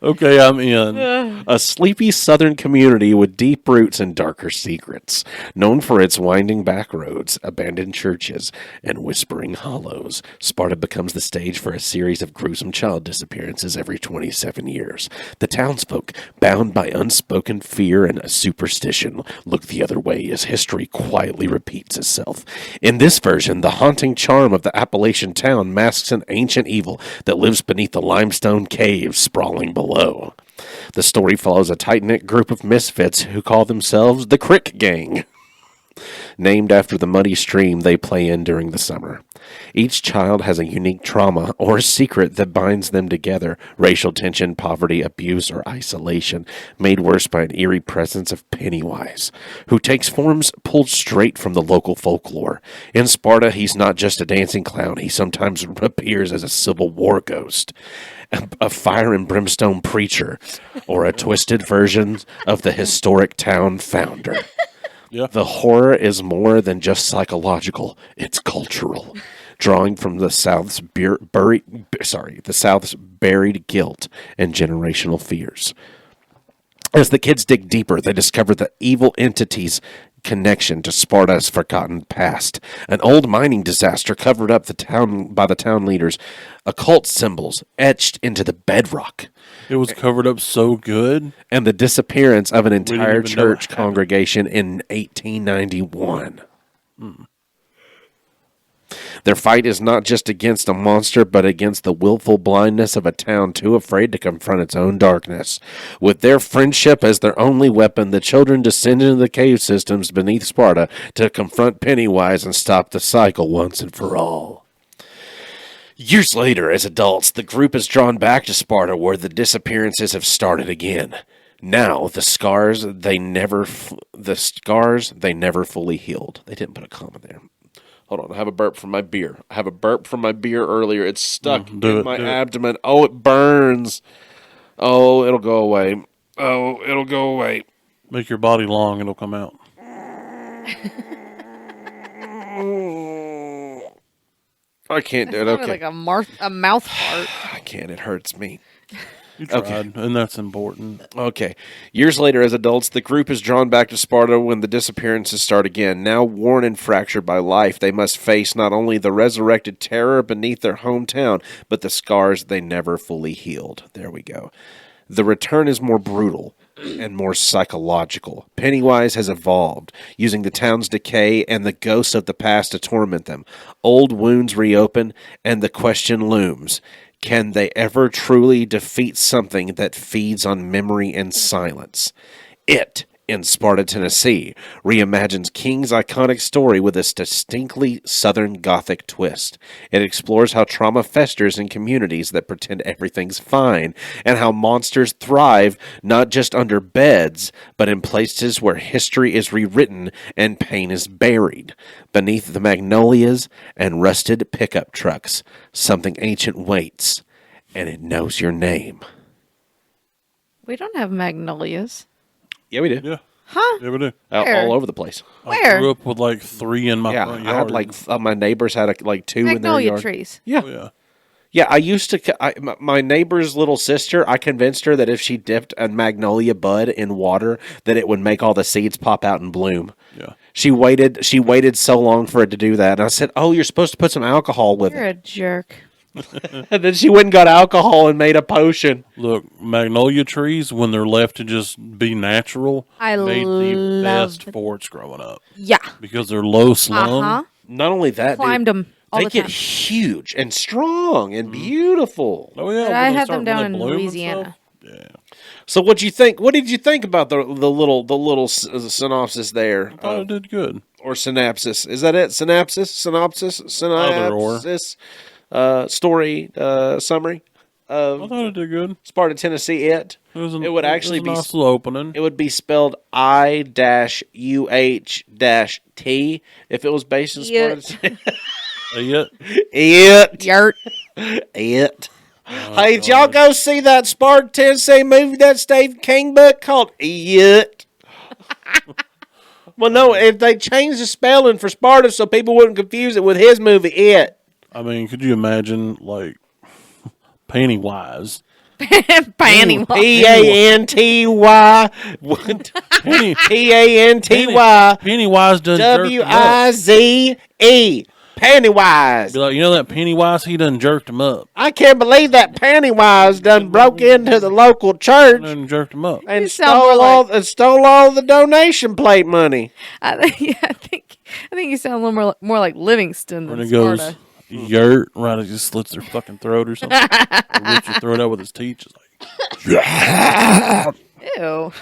Okay, I'm in. A sleepy southern community with deep roots and darker secrets, known for its winding back roads, abandoned churches, and whispering hollows. Sparta becomes the stage for a series of gruesome child disappearances every 27 years. The townsfolk, bound by unspoken fear and a superstition, look the other way as history quietly repeats itself. In this version, the haunting charm of the Appalachian town masks an ancient evil that lives beneath the limestone caves sprawling below. The story follows a tight-knit group of misfits who call themselves the Crick Gang, named after the muddy stream they play in during the summer. Each child has a unique trauma or secret that binds them together: racial tension, poverty, abuse, or isolation, made worse by an eerie presence of Pennywise, who takes forms pulled straight from the local folklore. In Sparta, he's not just a dancing clown, he sometimes appears as a Civil War ghost, a fire and brimstone preacher, or a twisted version of the historic town founder. Yeah. The horror is more than just psychological, it's cultural, drawing from the South's buried guilt and generational fears. As the kids dig deeper, they discover the evil entity's connection to Sparta's forgotten past. An old mining disaster covered up the town by the town leaders, occult symbols etched into the bedrock, It was covered up so good. and the disappearance of an entire even know church it happened. congregation in 1891. Their fight is not just against a monster, but against the willful blindness of a town too afraid to confront its own darkness. With their friendship as their only weapon, the children descend into the cave systems beneath Sparta to confront Pennywise and stop the cycle once and for all. Years later, as adults, the group is drawn back to Sparta, where the disappearances have started again. Now, the scars they never fully healed. They didn't put a comma there. Hold on, I have a burp from my beer. Earlier. It's stuck do in it, my do it. abdomen. Oh, it burns. Oh, it'll go away. Make your body long, it'll come out. I can't do it. Sounded Okay. like a mouth fart. I can't. It hurts me. You tried, and that's important. Okay. Years later, as adults, the group is drawn back to Sparta when the disappearances start again. Now worn and fractured by life, they must face not only the resurrected terror beneath their hometown, but the scars they never fully healed. There we go. The return is more brutal and more psychological. Pennywise has evolved, using the town's decay and the ghosts of the past to torment them. Old wounds reopen, and the question looms: can they ever truly defeat something that feeds on memory and silence? It, in Sparta, Tennessee, reimagines King's iconic story with a distinctly Southern Gothic twist. It explores how trauma festers in communities that pretend everything's fine, and how monsters thrive not just under beds, but in places where history is rewritten and pain is buried. Beneath the magnolias and rusted pickup trucks, something ancient waits, and it knows your name. We don't have magnolias. Yeah, we do. Yeah. Huh? Yeah, we do. Where? All over the place. I Where? grew up with like 3 in my Yeah, front I yard. had like my neighbors had like 2 in their Magnolia yard. trees. Yeah, Oh, yeah. yeah. I used to. My neighbor's little sister. I convinced her that if she dipped a magnolia bud in water, that it would make all the seeds pop out and bloom. Yeah. She waited. She waited so long for it to do that, and I said, "Oh, you're supposed to put some alcohol with You're it." a jerk. And then she went and got alcohol and made a potion. Look, magnolia trees, when they're left to just be natural, I made the loved- best forts growing up Yeah. because they're low slung. Uh-huh. Not only that, Climbed dude, them all they the get time. huge and strong and beautiful. Oh yeah, But when I they had start- them down when in they bloom and Louisiana. stuff. Yeah, So, what you think? What did you think about the little synopsis there? I thought it did good. Or synopsis. Is that it? Synopsis? Either or. Story, summary I of thought it did good. Sparta, Tennessee. It would actually it be was a nice little opening. it would be spelled I-UH-T if it was based in Sparta. It. It. Yurt. It. Hey, did y'all go see that Spark Tennessee movie that Stephen King book called It? Well, no, if they changed the spelling for Sparta so people wouldn't confuse it with his movie It. I mean, could you imagine like Pennywise? Panty. P-A-N-T-Y. Penny, P-A-N-T-Y. Pennywise done jerked him up. W-I-Z-E. Pennywise. Be like, you know that Pennywise, he done jerked him up. I can't believe that Pennywise done broke into the local He church done jerked him up. and You sound more stole all the donation plate money. I think you sound a little more like Livingston When than it goes, Sparta. yurt, right, it just slits their fucking throat or something. Or rips your throat out with his teeth. Just like, Ew.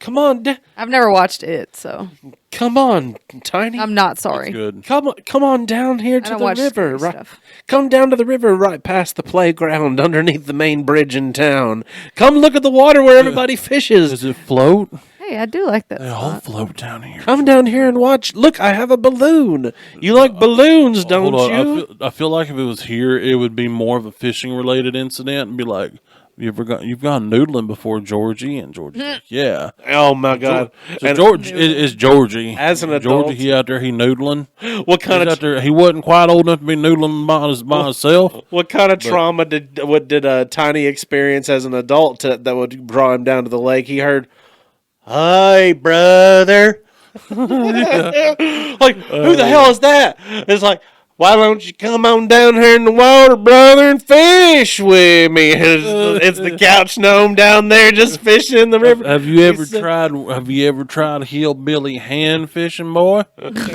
Come on, I've never watched it, so come on, Tiny. I'm not sorry. good. Come on down here I to don't the watch river. scary Right, stuff. come down to the river right past the playground underneath the main bridge in town. Come look at the water where everybody fishes. Does it float? Hey, I do like that. They all spot. float down here. Come down here and watch. Look, I have a balloon. You like balloons, don't Hold on, you? I feel like if it was here, it would be more of a fishing related incident and be like, you've gone noodling before, Georgie? And Georgie's like, yeah. Oh my God! So And George is Georgie. As an adult- Georgie, he out there, he noodling. what kind He's of out there, he wasn't quite old enough to be noodling by himself. what kind of trauma did Tiny experience as an adult that would draw him down to the lake? He heard, "Hi, brother." Like, who the hell is that? It's like, why don't you come on down here in the water, brother, and fish with me? It's the couch gnome down there just fishing in the river. Have you ever tried hillbilly hand fishing, boy?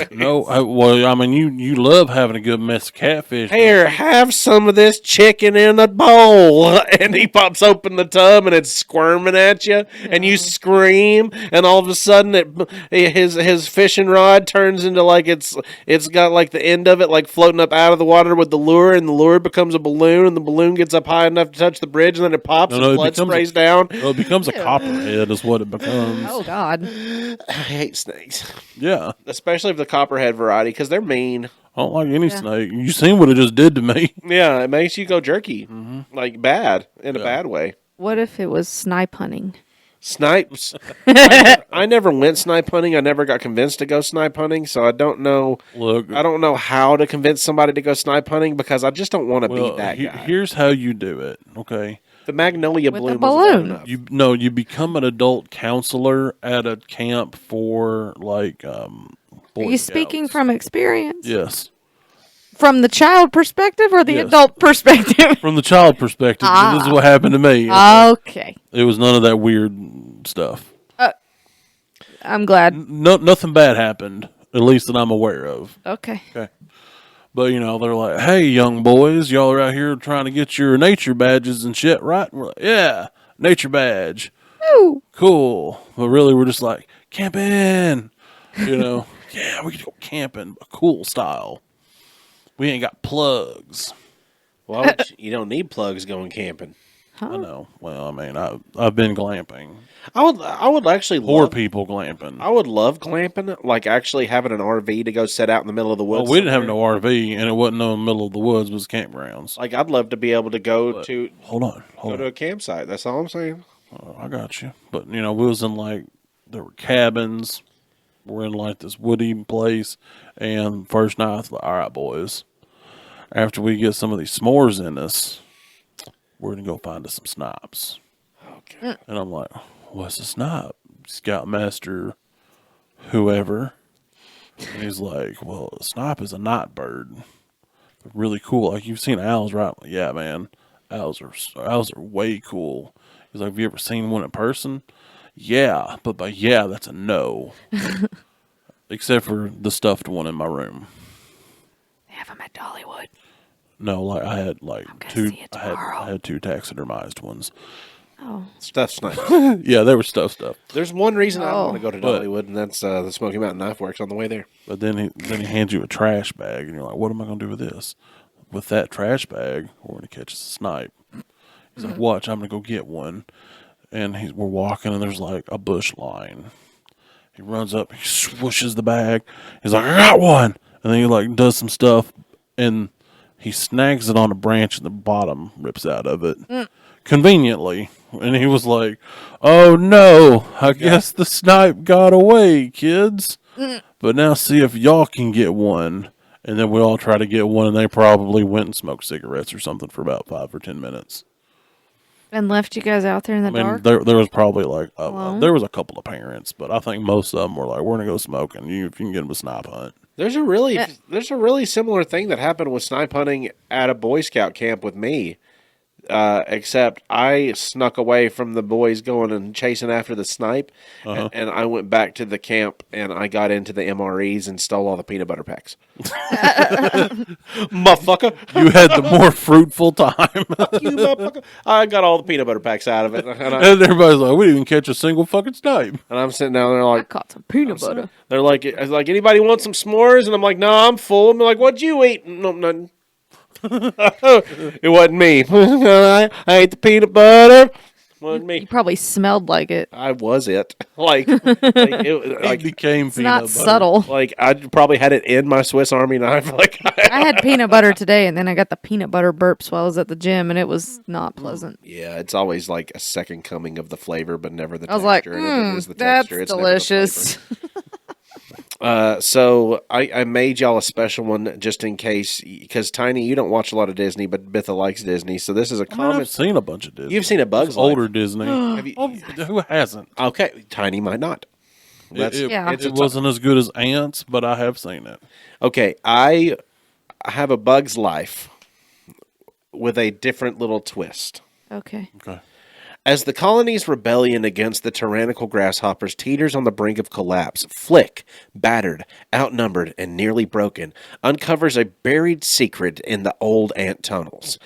No. Well, I mean, you love having a good mess of catfish. Here, have some of this chicken in a bowl. And he pops open the tub and it's squirming at you, and you scream, and all of a sudden his fishing rod turns into like it's got like the end of it like floating up out of the water with the lure, and the lure becomes a balloon, and the balloon gets up high enough to touch the bridge, and then it pops and blood sprays down. Well, it becomes a copperhead is what it becomes. Oh God. I hate snakes, Yeah. especially if the copperhead variety, because they're mean. I don't like any snake. You seen what it just did to me. Yeah, it makes you go jerky, like bad in a bad way. What if it was snipe hunting? Snipes. I never went snipe hunting. I never got convinced to go snipe hunting, so I don't know. Look, I don't know how to convince somebody to go snipe hunting because I just don't want to be that guy. here's how you do it. Okay. The magnolia With bloom a was bad balloon. enough. You become an adult counselor at a camp for like Are Boy you Scouts. speaking from experience? Yes. From the child perspective or the Yes. adult perspective? From the child perspective, this is what happened to me. Okay. It was none of that weird stuff. I'm glad. Nothing bad happened, at least that I'm aware of. Okay. Okay. But, you know, they're like, hey, young boys, y'all are out here trying to get your nature badges and shit, right? And we're like, yeah, nature badge. Ooh. Cool. But really, we're just like, camping. You know, yeah, we can go camping, but cool style. We ain't got plugs. Why would you don't need plugs going camping. I know. Well, I mean, I've been glamping. I would actually Poor love, people glamping. I would love glamping, like actually having an RV to go set out in the middle of the woods. Well, we didn't have somewhere. no RV, and it wasn't in the middle of the woods. It was campgrounds. Like I'd love to be able to go to Hold on. a campsite. That's all I'm saying. I got you. But, you know, we was in, like, there were cabins. We're in, like, this woody place. And first night, I was like, all right, boys. After we get some of these s'mores in us, we're going to go find us some snipes. Okay. And I'm like, what's a snipe? Scoutmaster, whoever. And he's like, well, a snipe is a night bird. They're really cool. Like, you've seen owls, right? Like, yeah, man. Owls are way cool. He's like, have you ever seen one in person? Yeah, but by yeah, that's a no. Except for the stuffed one in my room. They have them at Dollywood. No, like I had like gonna two. see it I tomorrow. had two taxidermized ones. Oh. Stuff snipes. Yeah, they were stuff. There's one reason I Oh. want to go to But- Dollywood, and that's the Smoky Mountain Knife Works on the way there. But then he hands you a trash bag, and you're like, what am I going to do with this? With that trash bag, we're going to catch us a snipe. He's like, watch, I'm going to go get one. And we're walking, and there's like a bush line. He runs up, he swooshes the bag. He's like, I got one. And then he like does some stuff, and He snags it on a branch and the bottom rips out of it. Conveniently. And he was like, "Oh no, I guess the snipe got away, kids. But now see if y'all can get one." And then we all try to get one, and they probably went and smoked cigarettes or something for about 5 or 10 minutes. And left you guys out there in the I mean, dark? there was probably like Alone? there was a couple of parents, but I think most of them were like, "We're gonna go smoke, and if you can get them a snipe hunt." There's a really similar thing that happened with snipe hunting at a Boy Scout camp with me. Except I snuck away from the boys going and chasing after the snipe, and I went back to the camp and I got into the MREs and stole all the peanut butter packs. Motherfucker. You had the more fruitful time. You motherfucker. I got all the peanut butter packs out of it. And And everybody's like, "We didn't even catch a single fucking snipe." I'm sitting down there I like, caught some peanut butter. they're like, anybody want some s'mores? And I'm like, no, I'm full. And they're like, what'd you eat? No, nothing. It wasn't me. I ate the peanut butter. Wasn't me. You probably smelled like it. I was it. Like It became It's peanut not butter. subtle. like I probably had it in my Swiss Army knife. Like I had peanut butter today, and then I got the peanut butter burps while I was at the gym, and it was not pleasant. yeah, it's always like a second coming of the flavor, but never the I was like, texture. And if it is the that's texture, it's never the flavor. delicious. So I made y'all a special one just in case, because Tiny, you don't watch a lot of Disney, but Bitha likes Disney. So this is a I mean, common. I've seen a bunch of Disney. You've seen a Bug's It's older Life. Disney. Have you- Oh, who hasn't? Okay, Tiny might not. That's Yeah. It wasn't as good as Ants, but I have seen it. okay. I have a Bug's Life with a different little twist. Okay. Okay. As the colony's rebellion against the tyrannical grasshoppers teeters on the brink of collapse, Flick, battered, outnumbered, and nearly broken, uncovers a buried secret in the old ant tunnels.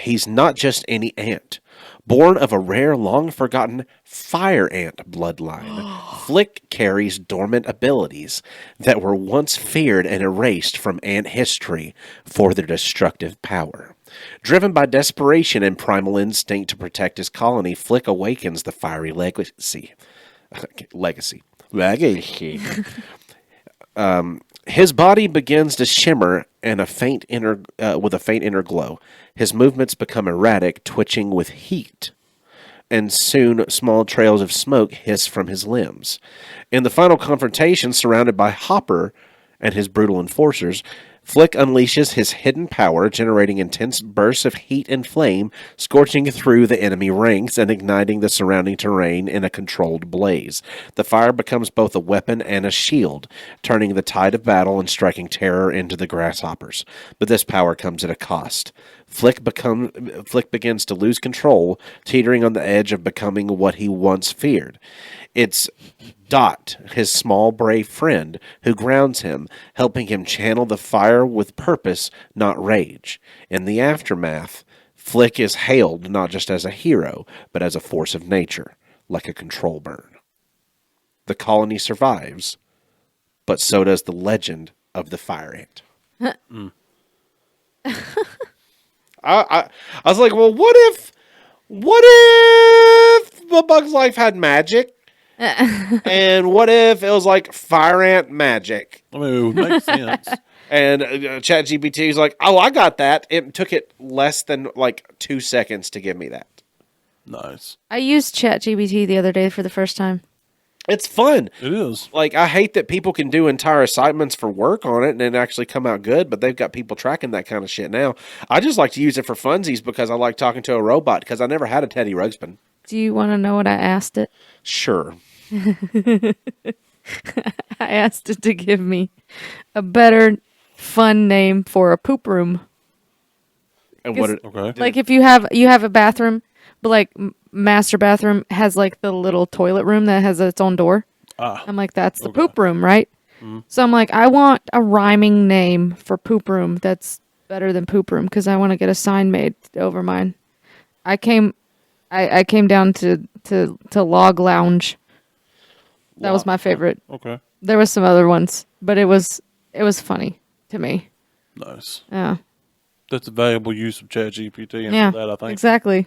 He's not just any ant. Born of a rare, long-forgotten fire ant bloodline, Flick carries dormant abilities that were once feared and erased from ant history for their destructive power. Driven by desperation and primal instinct to protect his colony, Flick awakens the fiery legacy. Legacy. His body begins to shimmer and with a faint inner glow. His movements become erratic, twitching with heat, and soon small trails of smoke hiss from his limbs. In the final confrontation, surrounded by Hopper and his brutal enforcers, Flick unleashes his hidden power, generating intense bursts of heat and flame, scorching through the enemy ranks and igniting the surrounding terrain in a controlled blaze. The fire becomes both a weapon and a shield, turning the tide of battle and striking terror into the grasshoppers. But this power comes at a cost. Flick begins to lose control, teetering on the edge of becoming what he once feared. It's Dot, his small, brave friend, who grounds him, helping him channel the fire with purpose, not rage. In the aftermath, Flick is hailed not just as a hero, but as a force of nature, like a control burn. The colony survives, but so does the legend of the fire ant. I was like, well, what if A Bug's Life had magic? And what if it was like fire ant magic? I mean, it would make sense. And ChatGPT is like, oh, I got that. It took it less than like 2 seconds to give me that. Nice. I used ChatGPT the other day for the first time. It's fun. It is. Like, I hate that people can do entire assignments for work on it and it actually come out good, but they've got people tracking that kind of shit now. I just like to use it for funsies because I like talking to a robot because I never had a Teddy Ruxpin. Do you want to know what I asked it? Sure. I asked it to give me a better, fun name for a poop room. And what? Okay. Like if you have a bathroom, but like master bathroom has like the little toilet room that has its own door. I'm like, that's the poop room, right? So I'm like, I want a rhyming name for poop room that's better than poop room because I want to get a sign made over mine. I came down to Log Lounge. That was my favorite. Okay. There was some other ones, but it was funny to me. Nice. Yeah. That's a valuable use of ChatGPT. And Yeah. for that, I think. Exactly.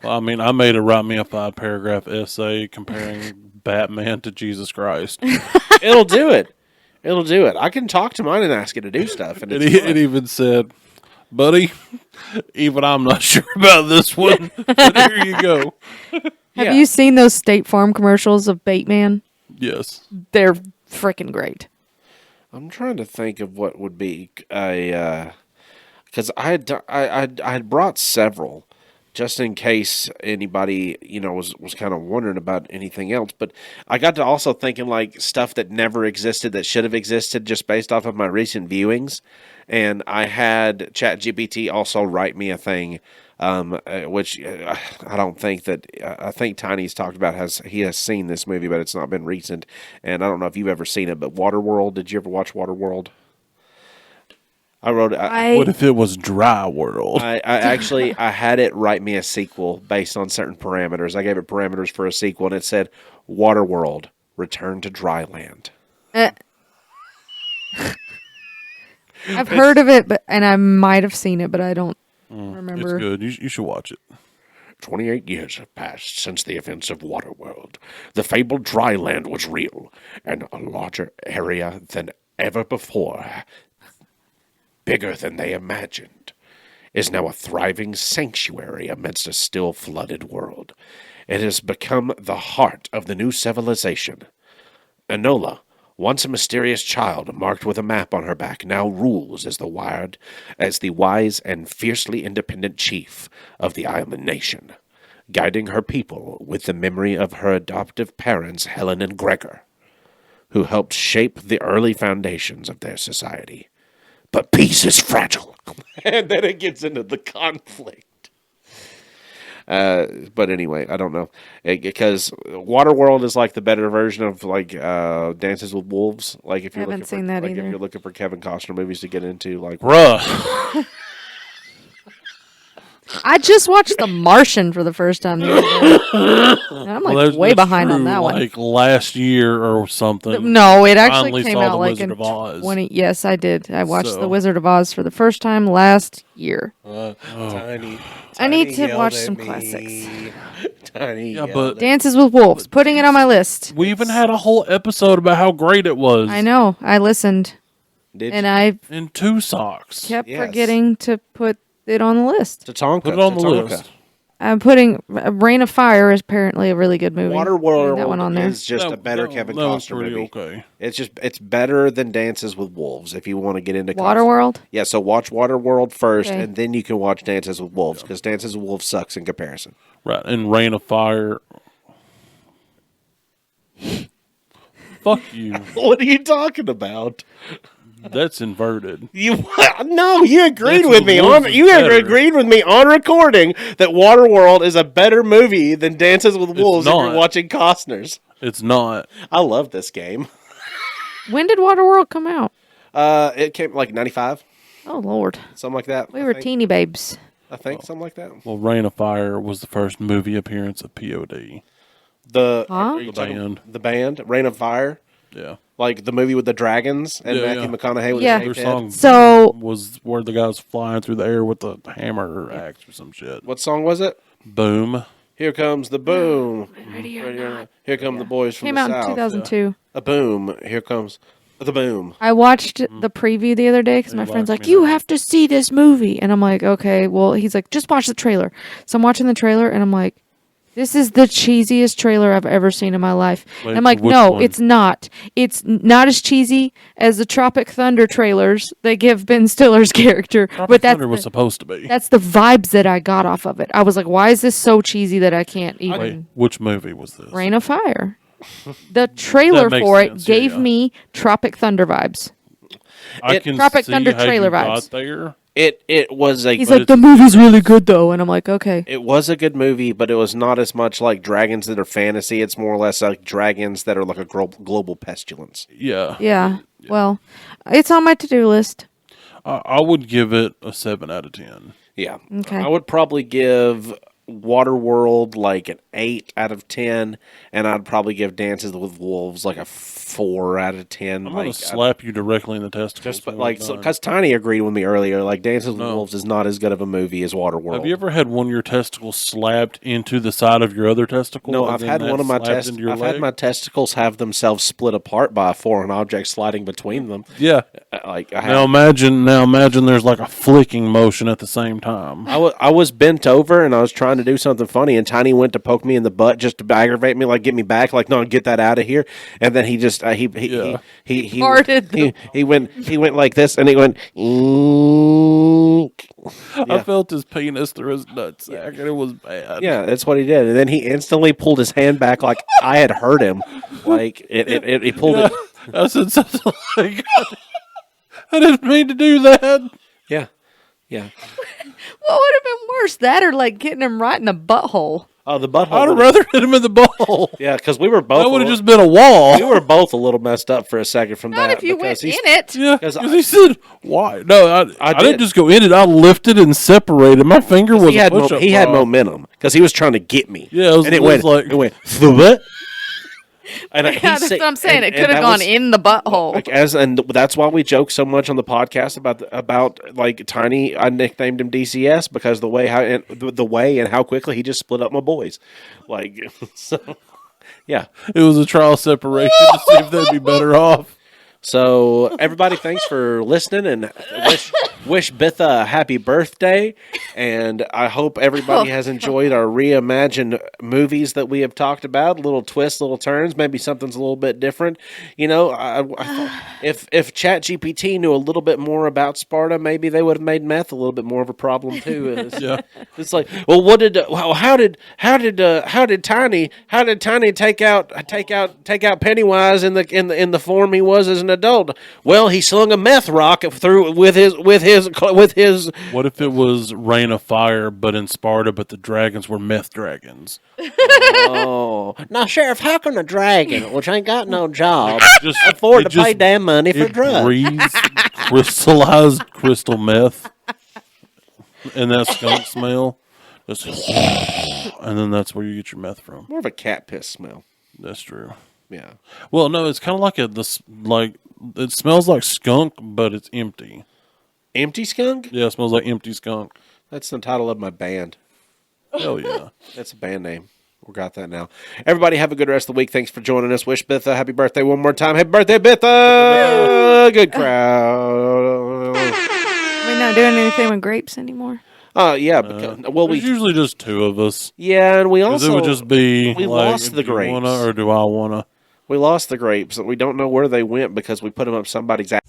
Well, I mean, I made it write me a 5-paragraph essay comparing Batman to Jesus Christ. It'll do it. It'll do it. I can talk to mine and ask it to do stuff, and It even said, "Buddy, even I'm not sure about this one, but here you go." Have you seen those State Farm commercials of Bateman? Yes. They're freaking great. I'm trying to think of what would be a because I had brought several just in case anybody was kind of wondering about anything else. But I got to also thinking like stuff that never existed that should have existed just based off of my recent viewings, and I had ChatGPT also write me a thing. Which I don't think that I think Tiny's talked about he has seen this movie, but it's not been recent, and I don't know if you've ever seen it. But Waterworld, did you ever watch Waterworld? I wrote it. What if it was Dry World? I actually I had it write me a sequel based on certain parameters. I gave it parameters for a sequel, and it said Waterworld, Return to Dryland. I've heard of it, and I might have seen it, but I don't It's remember. good. You should watch it. 28 years have passed since the events of Waterworld. The fabled dryland was real, and a larger area than ever before, bigger than they imagined, is now a thriving sanctuary amidst a still flooded world. It has become the heart of the new civilization. Enola, once a mysterious child marked with a map on her back, now rules as the wise and fiercely independent chief of the island nation, guiding her people with the memory of her adoptive parents, Helen and Gregor, who helped shape the early foundations of their society. But peace is fragile. And then it gets into the conflict. But anyway, I don't know. Because Waterworld is like the better version of like Dances with Wolves. Like if you're Haven't looking seen for, that like either. if you're looking for Kevin Costner movies to get into, like Bruh. I just watched The Martian for the first time the other day. And I'm like Well, way that's behind on true, that one. Like last year or something. No, it actually Finally came saw out The like Wizard in of Oz. 20. Yes, I did. I watched So- The Wizard of Oz for the first time last year. Tiny. I need to yelled watch at some me. classics. Tiny. Yeah, yelled but- at- Dances with Wolves, putting it on my list. We even had a whole episode about how great it was. I know. I listened, Did and you? I In 2 socks. kept Yes. forgetting to put it on the list. Tatanka. Put it on the Tatanka. list. I'm putting Rain of Fire is apparently a really good movie. Putting that one on Waterworld there. is just a better Kevin that was Costner pretty movie. okay. It's better than Dances with Wolves if you want to get into Waterworld. Yeah, so watch Waterworld first, Okay. and then you can watch Dances with Wolves because Dances with Wolves sucks in comparison. Right. And Rain of Fire. Fuck you. What are you talking about? That's inverted. You no, you agreed Dances with with me Wolves on is you better. agreed with me on recording that Waterworld is a better movie than Dances with Wolves if you're not. watching Costner's. It's not. I love this game. When did Waterworld come out? It came like 95, Oh Lord, something like that. we were teeny babes. I think something like that. Well, Rain of Fire was the first movie appearance of POD. The Huh? are you The talking- band. the band, Rain of Fire, Yeah. like the movie with the dragons and Yeah, Matthew yeah. McConaughey with Yeah. his Their shaved head. song So was where the guy was flying through the air with the hammer or axe or some shit. What song was it? Boom. Here comes the boom. Ready or not. Here come the boys from Came the out in south. 2002. A boom. Here comes the boom. I watched the preview the other day because my You friend's watched like, me "You that. have to see this movie," and I'm like, "Okay." Well, he's like, "Just watch the trailer." So I'm watching the trailer, and I'm like, "This is the cheesiest trailer I've ever seen in my life." Wait, and I'm like, which "No, one? it's not. It's not as cheesy as the Tropic Thunder trailers they give Ben Stiller's character." but that's Thunder was supposed to be. that's the vibes that I got off of it. I was like, "Why is this so cheesy that I can't even?" Wait, which movie was this? Rain of Fire. The trailer makes for sense, it gave yeah. me Tropic Thunder vibes. I It- can Tropic see Thunder how trailer you got vibes. there. It was a He's But like, the it's- movie's really good though, and I'm like, okay. it was a good movie, but it was not as much like dragons that are fantasy. It's more or less like dragons that are like a global pestilence. Yeah. Yeah. Well, it's on my to-do list. I would give it a 7 out of 10. Yeah. Okay. I would probably give Waterworld like an 8 out of 10, and I'd probably give Dances with Wolves like a 4 out of 10. I'm like gonna slap you directly in the testicles. just but like because Tiny agreed with me earlier, like Dances with No. Wolves is not as good of a movie as Waterworld. Have you ever had one of your testicles slapped into the side of your other testicle? No, and I've then had that one of my slapped into your I've had leg? my testicles have themselves split apart by a foreign object sliding between them. Yeah. Like I Now have. imagine there's like a flicking motion at the same time. I was bent over and I was trying to do something funny, and Tiny went to poke me in the butt just to aggravate me, like get me back, like no, get that out of here. And then he just Yeah. he Farted. he went like this, and he went. I felt his penis through his nutsack, and it was bad. Yeah, that's what he did, and then he instantly pulled his hand back, like I had hurt him. Like he pulled Yeah. it. I said something like, I didn't mean to do that. Yeah, yeah. What would have been worse, that or like getting him right in the butthole? Oh, the butthole. I'd have rather hit him in the ball. Yeah, because we were both. That would have just been a wall. We were both a little messed up for a second from Not that. if you because went in he's- it. Yeah, 'Cause because he said, "Why?" No, I did. didn't just go in it. I lifted and separated. My finger was He had a push-up he had bra. momentum because he was trying to get me. Yeah, and it was like- it went thwip. And Yeah, that's what I'm saying. It could have gone in the butthole. Like and that's why we joke so much on the podcast about like Tiny. I nicknamed him DCS because the way and how quickly he just split up my boys. Like so, yeah. It was a trial separation to see if they'd be better off. So everybody, thanks for listening, and wish Bitha a happy birthday. And I hope everybody has enjoyed our reimagined movies that we have talked about. Little twists, little turns, maybe something's a little bit different. You know, if ChatGPT knew a little bit more about Sparta, maybe they would have made meth a little bit more of a problem too. Yeah. It's like, well, how did Tiny take out Pennywise in the form he was as an adult? Well, he slung a meth rock through with his. What if it was Rain of Fire, but in Sparta, but the dragons were meth dragons? Oh, now, Sheriff, how can a dragon, which ain't got no job, Just afford it to pay just- damn money for It drugs? breathes crystallized crystal meth, and that skunk smell. Just, and then that's where you get your meth from. More of a cat piss smell. That's true. Yeah. Well, no, it's kind of like it smells like skunk, but it's empty. Empty skunk? Yeah, it smells like empty skunk. That's the title of my band. Hell yeah. That's a band name. We got that now. Everybody have a good rest of the week. Thanks for joining us. Wish Bitha happy birthday one more time. Happy birthday, Bitha! Good crowd. We're not doing anything with grapes anymore. Yeah. Because, well, There's we usually just two of us. yeah, and we 'Cause also it would just be we like, lost the do you wanna grapes. or do I wanna? We lost the grapes. We don't know where they went because we put them up somebody's ass.